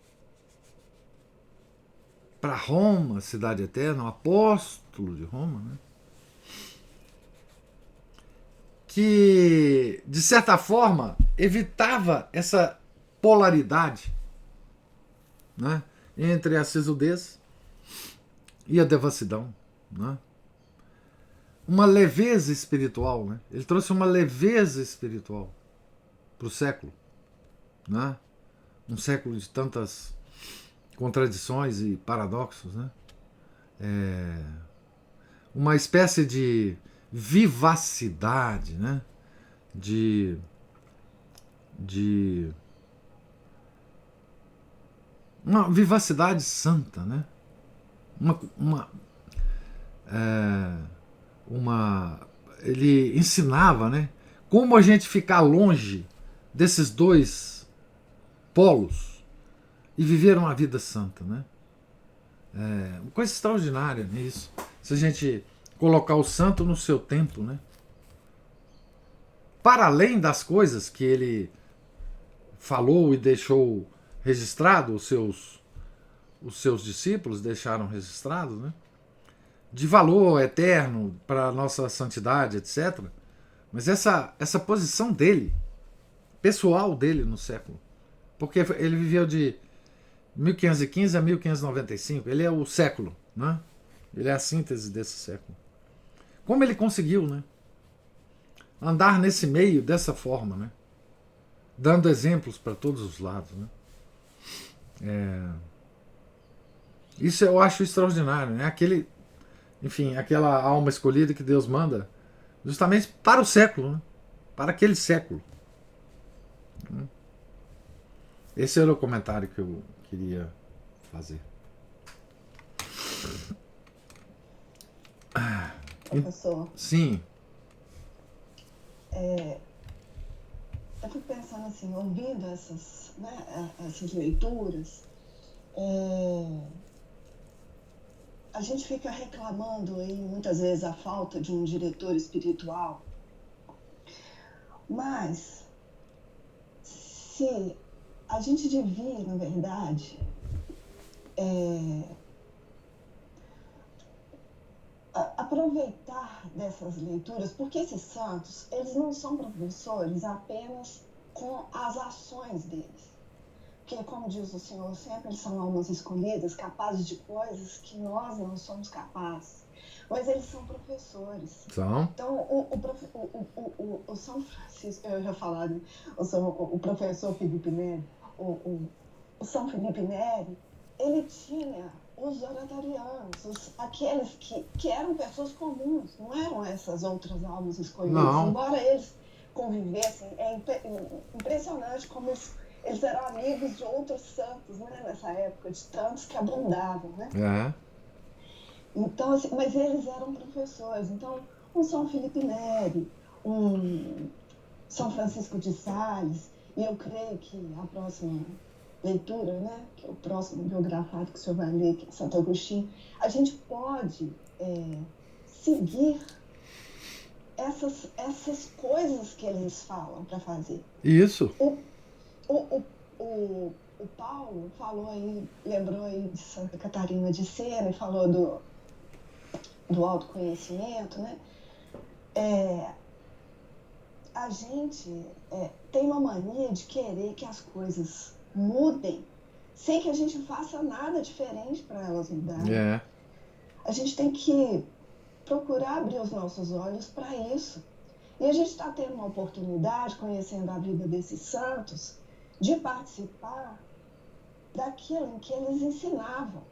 para Roma, cidade eterna, o apóstolo de Roma, né? Que, de certa forma, evitava essa polaridade, né, entre a sisudez e a devassidão, né? Uma leveza espiritual, né? Ele trouxe uma leveza espiritual para o século, né? Um século de tantas contradições e paradoxos, né? Uma espécie de vivacidade, né? Uma vivacidade santa, né? Ele ensinava, né? Como a gente ficar longe desses dois polos e viver uma vida santa, né? Uma coisa extraordinária nisso. Se a gente colocar o santo no seu tempo, né? Para além das coisas que ele falou e deixou registrado, os seus discípulos deixaram registrado, né? De valor eterno para a nossa santidade, etc. Mas essa posição dele, pessoal dele no século, porque ele viveu de 1515 a 1595, ele é o século, né? Ele é a síntese desse século. Como ele conseguiu, né? Andar nesse meio dessa forma, né? Dando exemplos para todos os lados, né? Isso eu acho extraordinário, né? Aquela alma escolhida que Deus manda justamente para o século, né? Para aquele século. Esse era o comentário que eu queria fazer. Professor. Sim. Eu fico pensando assim, ouvindo essas leituras, a gente fica reclamando aí muitas vezes a falta de um diretor espiritual, mas se a gente devia, na verdade, aproveitar dessas leituras, porque esses santos, eles não são professores apenas com as ações deles. Porque, como diz o Senhor, sempre eles são almas escolhidas, capazes de coisas que nós não somos capazes. Mas eles são professores. São. Então, o São Francisco, eu já falado, o professor Felipe Neri, o São Felipe Neri, ele tinha os oratorianos, aqueles que eram pessoas comuns, não eram essas outras almas escolhidas. Não. Embora eles convivessem, é impressionante como eles eram amigos de outros santos, né, nessa época, de tantos que abundavam, né? Então, assim, mas eles eram professores. Então, um São Felipe Neri, um São Francisco de Sales, e eu creio que a próxima leitura, né, que é o próximo biografado que o senhor vai ler, que é Santo Agostinho, a gente pode seguir essas coisas que eles falam para fazer. Isso. O Paulo falou aí, lembrou aí de Santa Catarina de Sena e falou do autoconhecimento, né? A gente tem uma mania de querer que as coisas mudem sem que a gente faça nada diferente para elas mudarem. A gente tem que procurar abrir os nossos olhos para isso. E a gente está tendo uma oportunidade, conhecendo a vida desses santos, de participar daquilo em que eles ensinavam.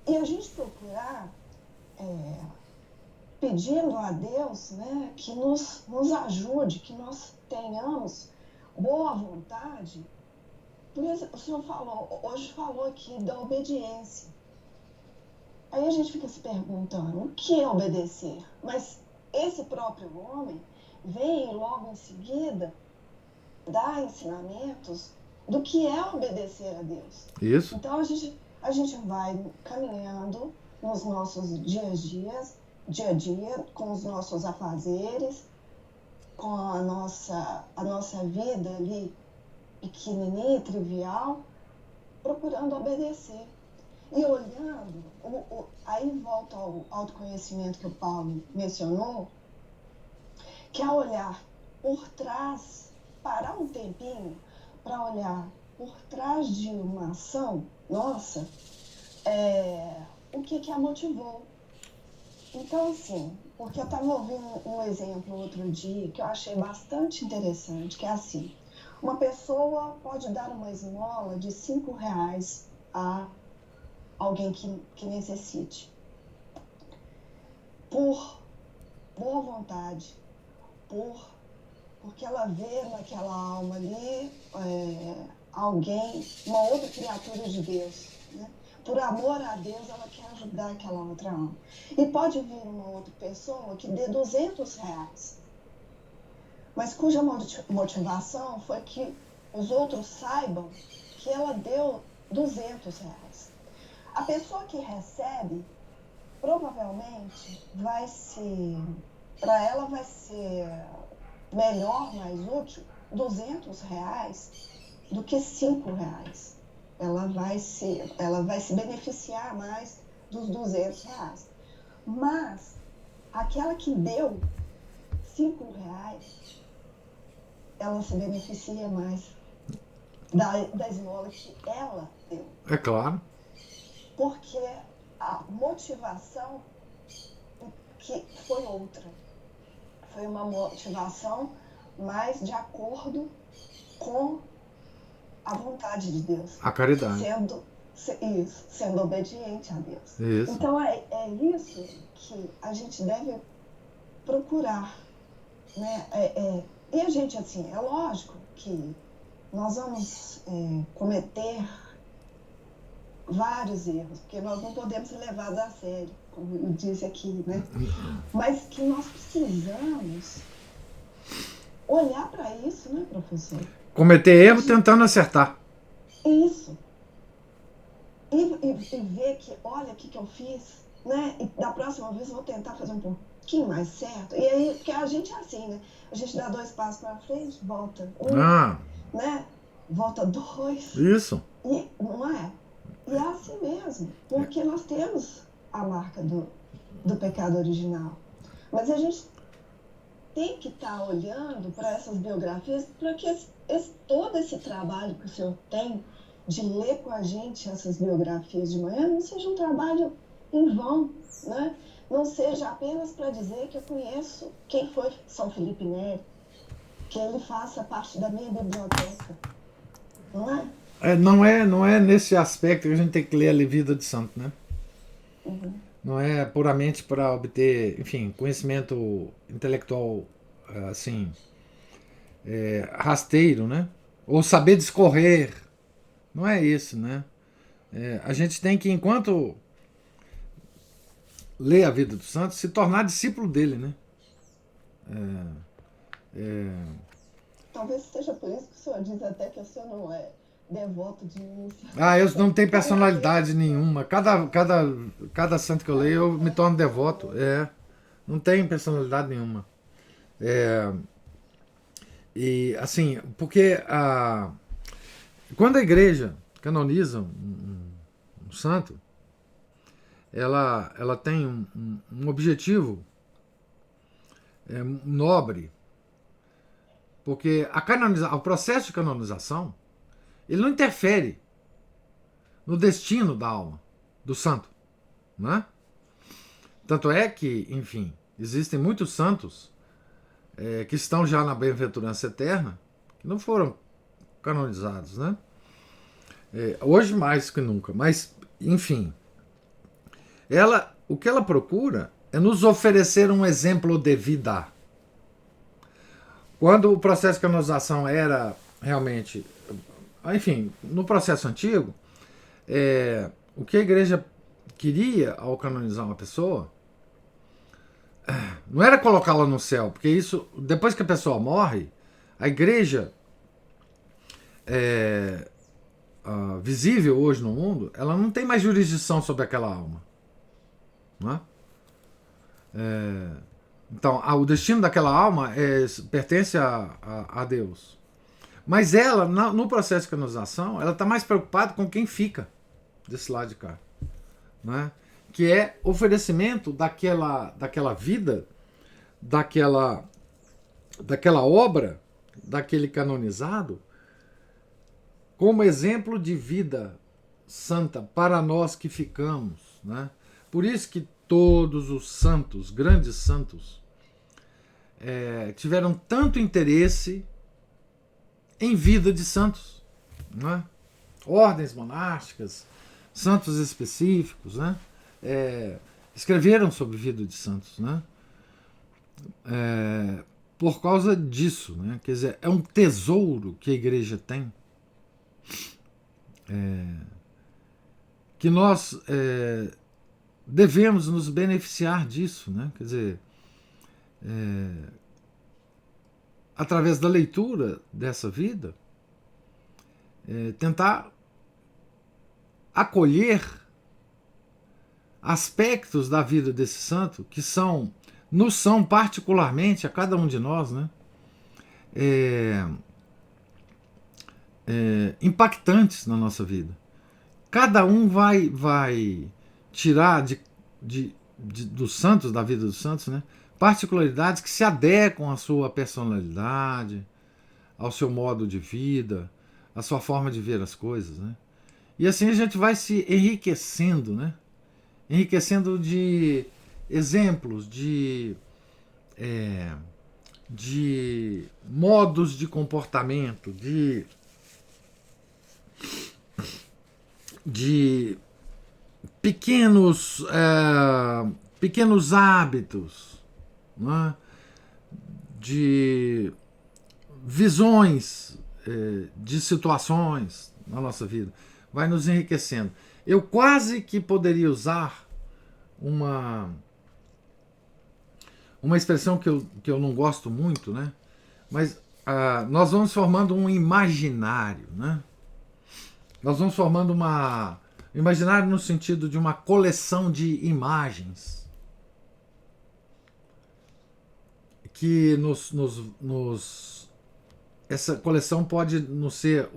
E a gente procurar, pedindo a Deus, né, que nos ajude, que nós tenhamos boa vontade. Por isso, o senhor hoje falou aqui da obediência. Aí a gente fica se perguntando, o que é obedecer? Mas esse próprio homem vem logo em seguida dar ensinamentos do que é obedecer a Deus. Isso. Então a gente vai caminhando nos nossos dia a dia, com os nossos afazeres, com a nossa vida ali pequenininha, trivial, procurando obedecer. E olhando, aí volta ao autoconhecimento que o Paulo mencionou, que é olhar por trás, parar um tempinho para olhar por trás de uma ação nossa, o que a motivou. Então, assim, porque eu estava ouvindo um exemplo outro dia que eu achei bastante interessante, que é assim, Uma pessoa pode dar uma esmola de R$5 a alguém que necessite. Por boa vontade, porque ela vê naquela alma ali alguém, uma outra criatura de Deus, né? Por amor a Deus, ela quer ajudar aquela outra alma. E pode vir uma outra pessoa que dê R$200, mas cuja motivação foi que os outros saibam que ela deu R$200. A pessoa que recebe, provavelmente, para ela vai ser melhor, mais útil, R$200 do que R$5. Ela vai se beneficiar mais dos R$200. Mas aquela que deu R$5, ela se beneficia mais da esmola que ela deu. É claro. Porque a motivação que foi outra. Foi uma motivação mais de acordo com a vontade de Deus. A caridade. Sendo obediente a Deus. Isso. Então é isso que a gente deve procurar, né? E a gente, assim, é lógico que nós vamos cometer vários erros, porque nós não podemos ser levados a sério, como eu disse aqui, né? Mas que nós precisamos olhar para isso, né, professor? Cometer erro tentando acertar. Isso. E ver que, olha o que eu fiz, né? E da próxima vez eu vou tentar fazer um pouquinho mais certo. E aí, porque a gente é assim, né? A gente dá 2 passos para frente, volta 1, né? Volta 2. Isso. E, não é? E é assim mesmo, porque nós temos a marca do pecado original. Mas a gente tem que estar olhando para essas biografias, para que todo esse trabalho que o senhor tem de ler com a gente essas biografias de manhã não seja um trabalho em vão, né? Não seja apenas para dizer que eu conheço quem foi São Felipe Neri, que ele faça parte da minha biblioteca, não é? Não é nesse aspecto que a gente tem que ler a vida de santo, né? Uhum. Não é puramente para obter, enfim, conhecimento intelectual, assim, rasteiro, né? Ou saber discorrer. Não é isso, né? A gente tem que, enquanto lê a vida do santo, se tornar discípulo dele, né? Talvez seja por isso que o senhor diz até que o senhor não é devoto de missa. Eu não tenho personalidade nenhuma. Cada santo que eu leio, eu me torno devoto. Não tenho personalidade nenhuma. E assim, porque quando a igreja canoniza um santo, ela tem um objetivo nobre, porque o processo de canonização ele não interfere no destino da alma do santo, né? Tanto é que, enfim, existem muitos santos que estão já na bem-aventurança eterna que não foram canonizados, né? Hoje mais que nunca, mas, enfim, o que ela procura é nos oferecer um exemplo de vida. Quando o processo de canonização era realmente, enfim, no processo antigo, o que a igreja queria ao canonizar uma pessoa não era colocá-la no céu, porque isso, depois que a pessoa morre, a igreja visível hoje no mundo, ela não tem mais jurisdição sobre aquela alma, não é? Então, o destino daquela alma pertence a Deus. Mas ela, no processo de canonização, ela está mais preocupada com quem fica desse lado de cá, né? Que é oferecimento daquela vida, daquela obra, daquele canonizado, como exemplo de vida santa para nós que ficamos, né? Por isso que todos os santos, grandes santos, tiveram tanto interesse em vida de santos, né? Ordens monásticas, santos específicos, né? Escreveram sobre vida de santos, né? Por causa disso, né? Quer dizer, é um tesouro que a igreja tem, que nós devemos nos beneficiar disso, né? Quer dizer, através da leitura dessa vida, tentar acolher aspectos da vida desse santo que nos são particularmente a cada um de nós, né? Impactantes na nossa vida. Cada um vai tirar dos santos, da vida dos santos, né, particularidades que se adequam à sua personalidade, ao seu modo de vida, à sua forma de ver as coisas, né? E assim a gente vai se enriquecendo, né? Enriquecendo de exemplos, de modos de comportamento, de pequenos hábitos, né? De visões de situações na nossa vida. Vai nos enriquecendo. Eu quase que poderia usar uma expressão que eu não gosto muito, né? Mas nós vamos formando um imaginário, né? Nós vamos formando imaginário no sentido de uma coleção de imagens que essa coleção pode nos ser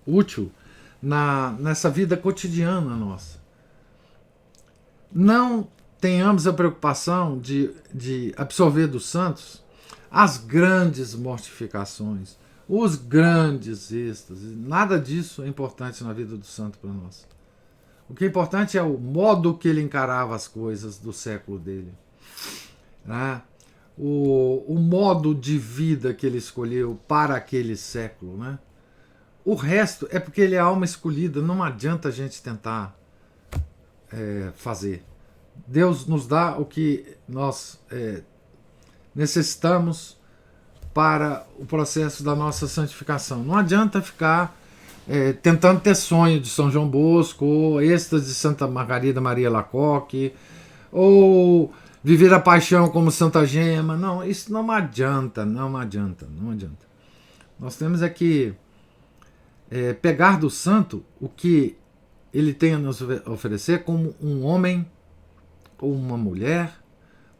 útil nessa vida cotidiana nossa. Não tenhamos a preocupação de absorver dos santos as grandes mortificações, os grandes êxtases. Nada disso é importante na vida do santo para nós. O que é importante é o modo que ele encarava as coisas do século dele, né? O modo de vida que ele escolheu para aquele século, né? O resto é porque ele é alma escolhida, não adianta a gente tentar fazer. Deus nos dá o que nós necessitamos para o processo da nossa santificação. Não adianta ficar tentando ter sonho de São João Bosco, ou êxtase de Santa Margarida Maria Lacoque, ou viver a paixão como Santa Gema. Não, isso não adianta. Nós temos que pegar do santo o que ele tem a nos oferecer como um homem ou uma mulher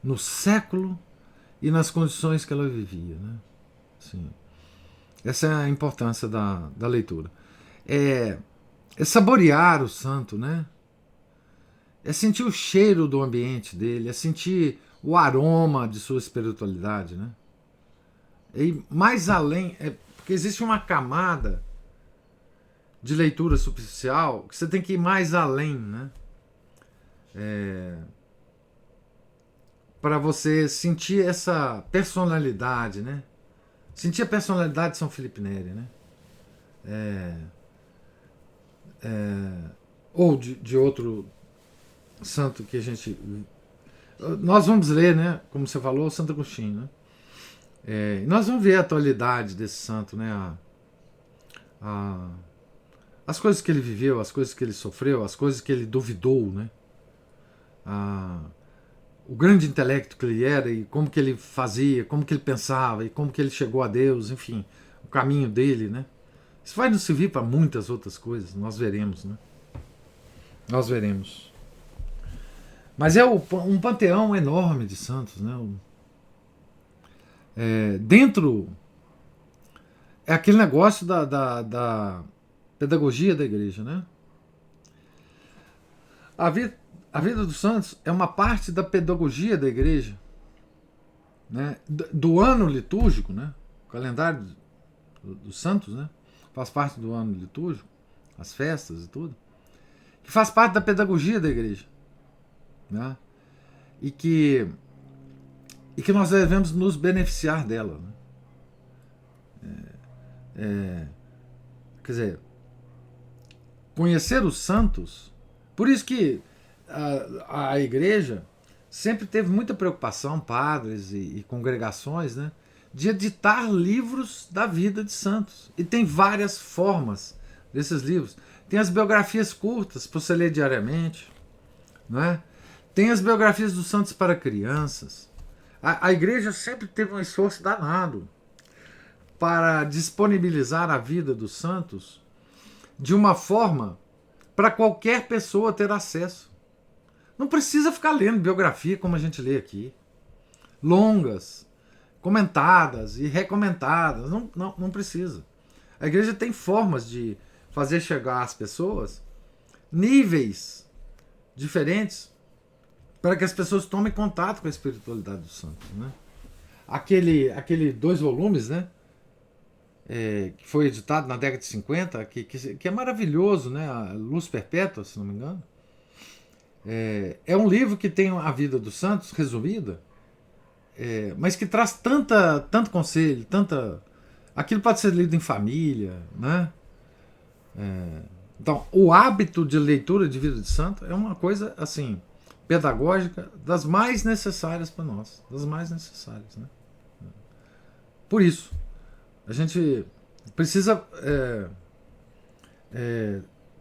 no século e nas condições que ela vivia, né? Sim. Essa é a importância da leitura. É saborear o santo, né? É sentir o cheiro do ambiente dele, é sentir o aroma de sua espiritualidade, né? E mais além, porque existe uma camada de leitura superficial que você tem que ir mais além, né? Para você sentir essa personalidade, né? Sentir a personalidade de São Felipe Neri, né? Ou de outro santo que a gente... Nós vamos ler, né? Como você falou, Santo Agostinho, né? Nós vamos ver a atualidade desse santo, né? As coisas que ele viveu, as coisas que ele sofreu, as coisas que ele duvidou, né? O grande intelecto que ele era e como que ele fazia, como que ele pensava e como que ele chegou a Deus, enfim, o caminho dele, né? Isso vai nos servir para muitas outras coisas, nós veremos, né? Nós veremos. Mas é um panteão enorme de santos, né? Dentro é aquele negócio da pedagogia da igreja, né? A vida dos santos é uma parte da pedagogia da igreja, né? Do ano litúrgico, né? O calendário dos santos, né? Faz parte do ano litúrgico, as festas e tudo, que faz parte da pedagogia da igreja, né? E que nós devemos nos beneficiar dela, né? Quer dizer, conhecer os santos. Por isso que a igreja sempre teve muita preocupação, padres e congregações, né, de editar livros da vida de santos. E tem várias formas desses livros. Tem as biografias curtas para você ler diariamente, não é? Tem as biografias dos santos para crianças. A igreja sempre teve um esforço danado para disponibilizar a vida dos santos de uma forma para qualquer pessoa ter acesso. Não precisa ficar lendo biografia como a gente lê aqui. Longas, comentadas e recomentadas. Não precisa. A igreja tem formas de fazer chegar às pessoas níveis diferentes para que as pessoas tomem contato com a espiritualidade dos santos, né? Aquele 2 volumes, né? Que foi editado na década de 50, que é maravilhoso, né? A Luz Perpétua, se não me engano. É um livro que tem a vida dos santos resumida, mas que traz tanto conselho, aquilo pode ser lido em família, né? Então, o hábito de leitura de vida de santo é uma coisa assim pedagógica das mais necessárias para nós, das mais necessárias, né? Por isso, a gente precisa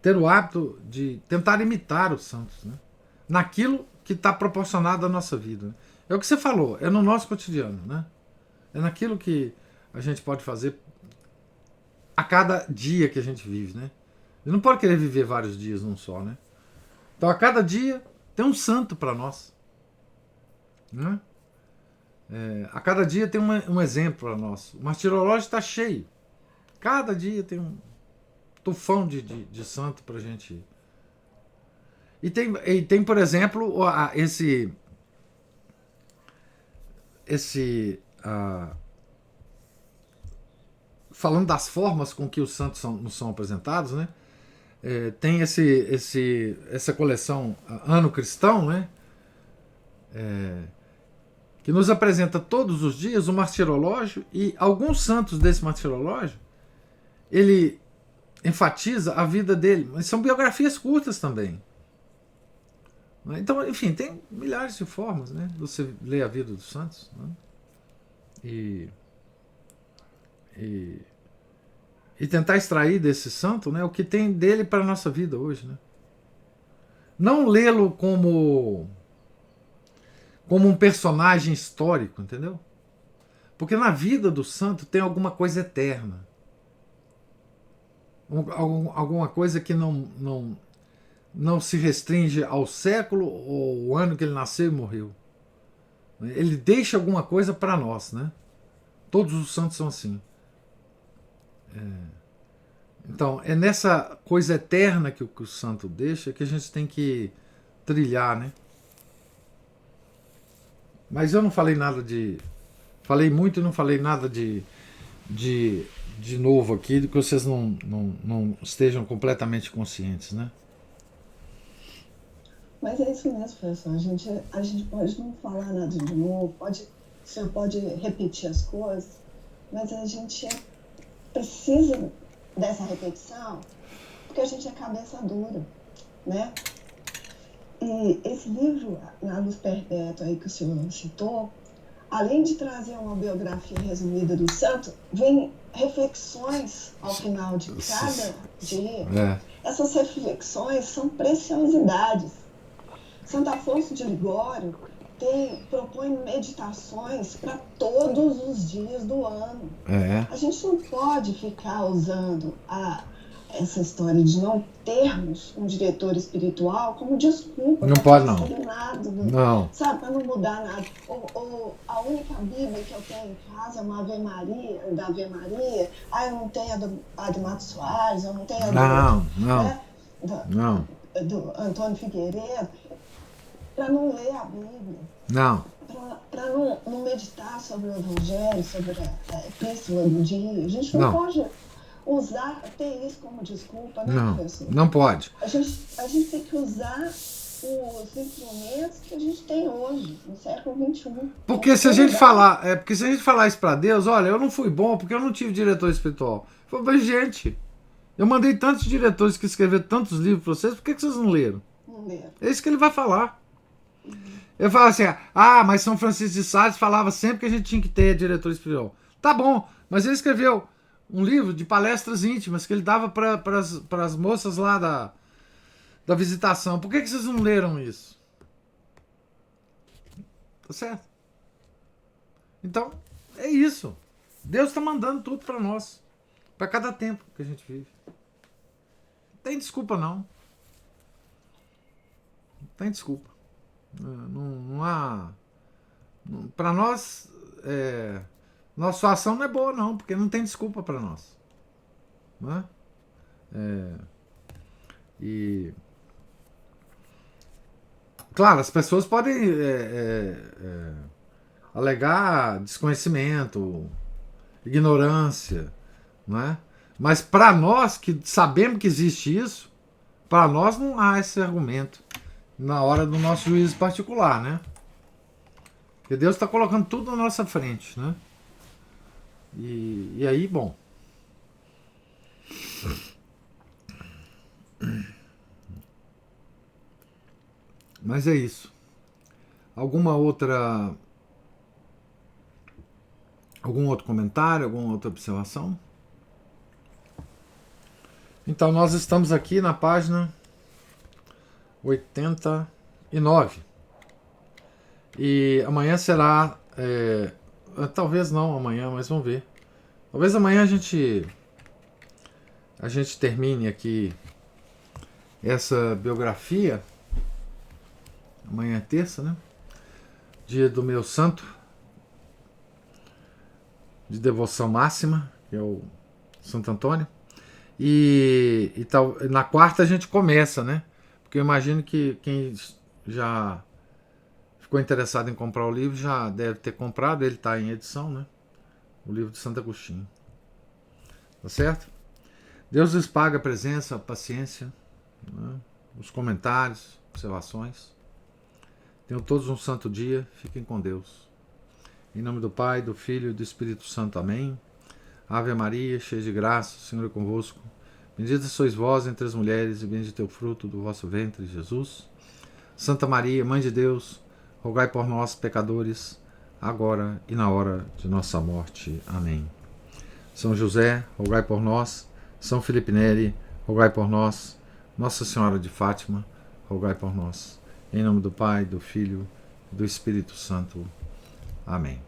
ter o hábito de tentar imitar os santos, né, naquilo que está proporcionado à nossa vida, né? É o que você falou, é no nosso cotidiano, né? É naquilo que a gente pode fazer a cada dia que a gente vive, né? Você não pode querer viver vários dias num só, né? Então a cada dia tem um santo para nós, né? A cada dia tem um exemplo para nós. O martirológio está cheio. Cada dia tem um tufão de santo para a gente. E tem, por exemplo, falando das formas com que os santos nos são apresentados, né? Tem essa coleção Ano Cristão, né? Que nos apresenta todos os dias o martirológio, e alguns santos desse martirológio ele enfatiza a vida dele, mas são biografias curtas também. Então, enfim, tem milhares de formas, né, de você ler a vida dos santos, né? E tentar extrair desse santo, né, o que tem dele para a nossa vida hoje, né? Não lê-lo como um personagem histórico, entendeu? Porque na vida do santo tem alguma coisa eterna. Alguma coisa que não se restringe ao século ou o ano que ele nasceu e morreu. Ele deixa alguma coisa para nós, né? Todos os santos são assim. Então, é nessa coisa eterna que o santo deixa que a gente tem que trilhar, né? Mas eu não falei nada falei muito e não falei nada de novo aqui, de que vocês não estejam completamente conscientes, né? Mas é isso mesmo, professor. A gente pode não falar nada de novo, o senhor pode repetir as coisas, mas a gente precisa dessa repetição porque a gente é cabeça dura, né? E esse livro, Na Luz Perpétua, aí que o senhor citou, além de trazer uma biografia resumida do santo, vem reflexões ao final de cada dia. Essas reflexões são preciosidades. Santo Afonso de Ligório propõe meditações para todos os dias do ano. A gente não pode ficar usando essa história de não termos um diretor espiritual como desculpa. Não pode, não. Não. Sabe, para não mudar nada. A única Bíblia que eu tenho em casa é uma Ave Maria, da Ave Maria. Eu não tenho a do Mato Soares, eu não tenho a do Antônio Figueiredo. Para não ler a Bíblia. Não. Para não meditar sobre o Evangelho, sobre a Epístola do dia. A gente não pode ter isso como desculpa, né, professor? Não pode. A gente tem que usar os instrumentos que a gente tem hoje, no século XXI. Porque se a gente falar isso para Deus, olha, eu não fui bom porque eu não tive diretor espiritual. Falei, mas gente, eu mandei tantos diretores que escreveram tantos livros para vocês, por que vocês não leram? Não leram. É isso que ele vai falar. Ele fala assim, mas São Francisco de Sales falava sempre que a gente tinha que ter diretor espiritual. Tá bom, mas ele escreveu um livro de palestras íntimas que ele dava para as moças lá da visitação. Por que vocês não leram isso? Tá certo? Então, é isso. Deus está mandando tudo para nós. Para cada tempo que a gente vive. Não tem desculpa, não. Não tem desculpa. Não há... Para nós, nossa situação não é boa, não, porque não tem desculpa para nós. Não é? E... Claro, as pessoas podem alegar desconhecimento, ignorância, não é? Mas para nós que sabemos que existe isso, para nós não há esse argumento na hora do nosso juízo particular, né? Porque Deus está colocando tudo na nossa frente, né? E aí, bom. Mas é isso. Algum outro comentário, alguma outra observação? Então nós estamos aqui na página 89. E amanhã será... talvez não amanhã, mas vamos ver. Talvez amanhã a gente termine aqui essa biografia. Amanhã é terça, né? Dia do meu santo de devoção máxima, que é o Santo Antônio. E na quarta a gente começa, né? Porque eu imagino que quem já ficou interessado em comprar o livro já deve ter comprado, ele está em edição, né? O livro de Santo Agostinho. Tá certo? Deus lhes paga a presença, a paciência, né? Os comentários, observações. Tenham todos um santo dia, fiquem com Deus. Em nome do Pai, do Filho e do Espírito Santo. Amém. Ave Maria, cheia de graça, o Senhor é convosco. Bendita sois vós entre as mulheres, e bendito é o fruto do vosso ventre, Jesus. Santa Maria, Mãe de Deus, rogai por nós, pecadores, agora e na hora de nossa morte. Amém. São José, rogai por nós. São Felipe Neri, rogai por nós. Nossa Senhora de Fátima, rogai por nós. Em nome do Pai, do Filho e do Espírito Santo. Amém.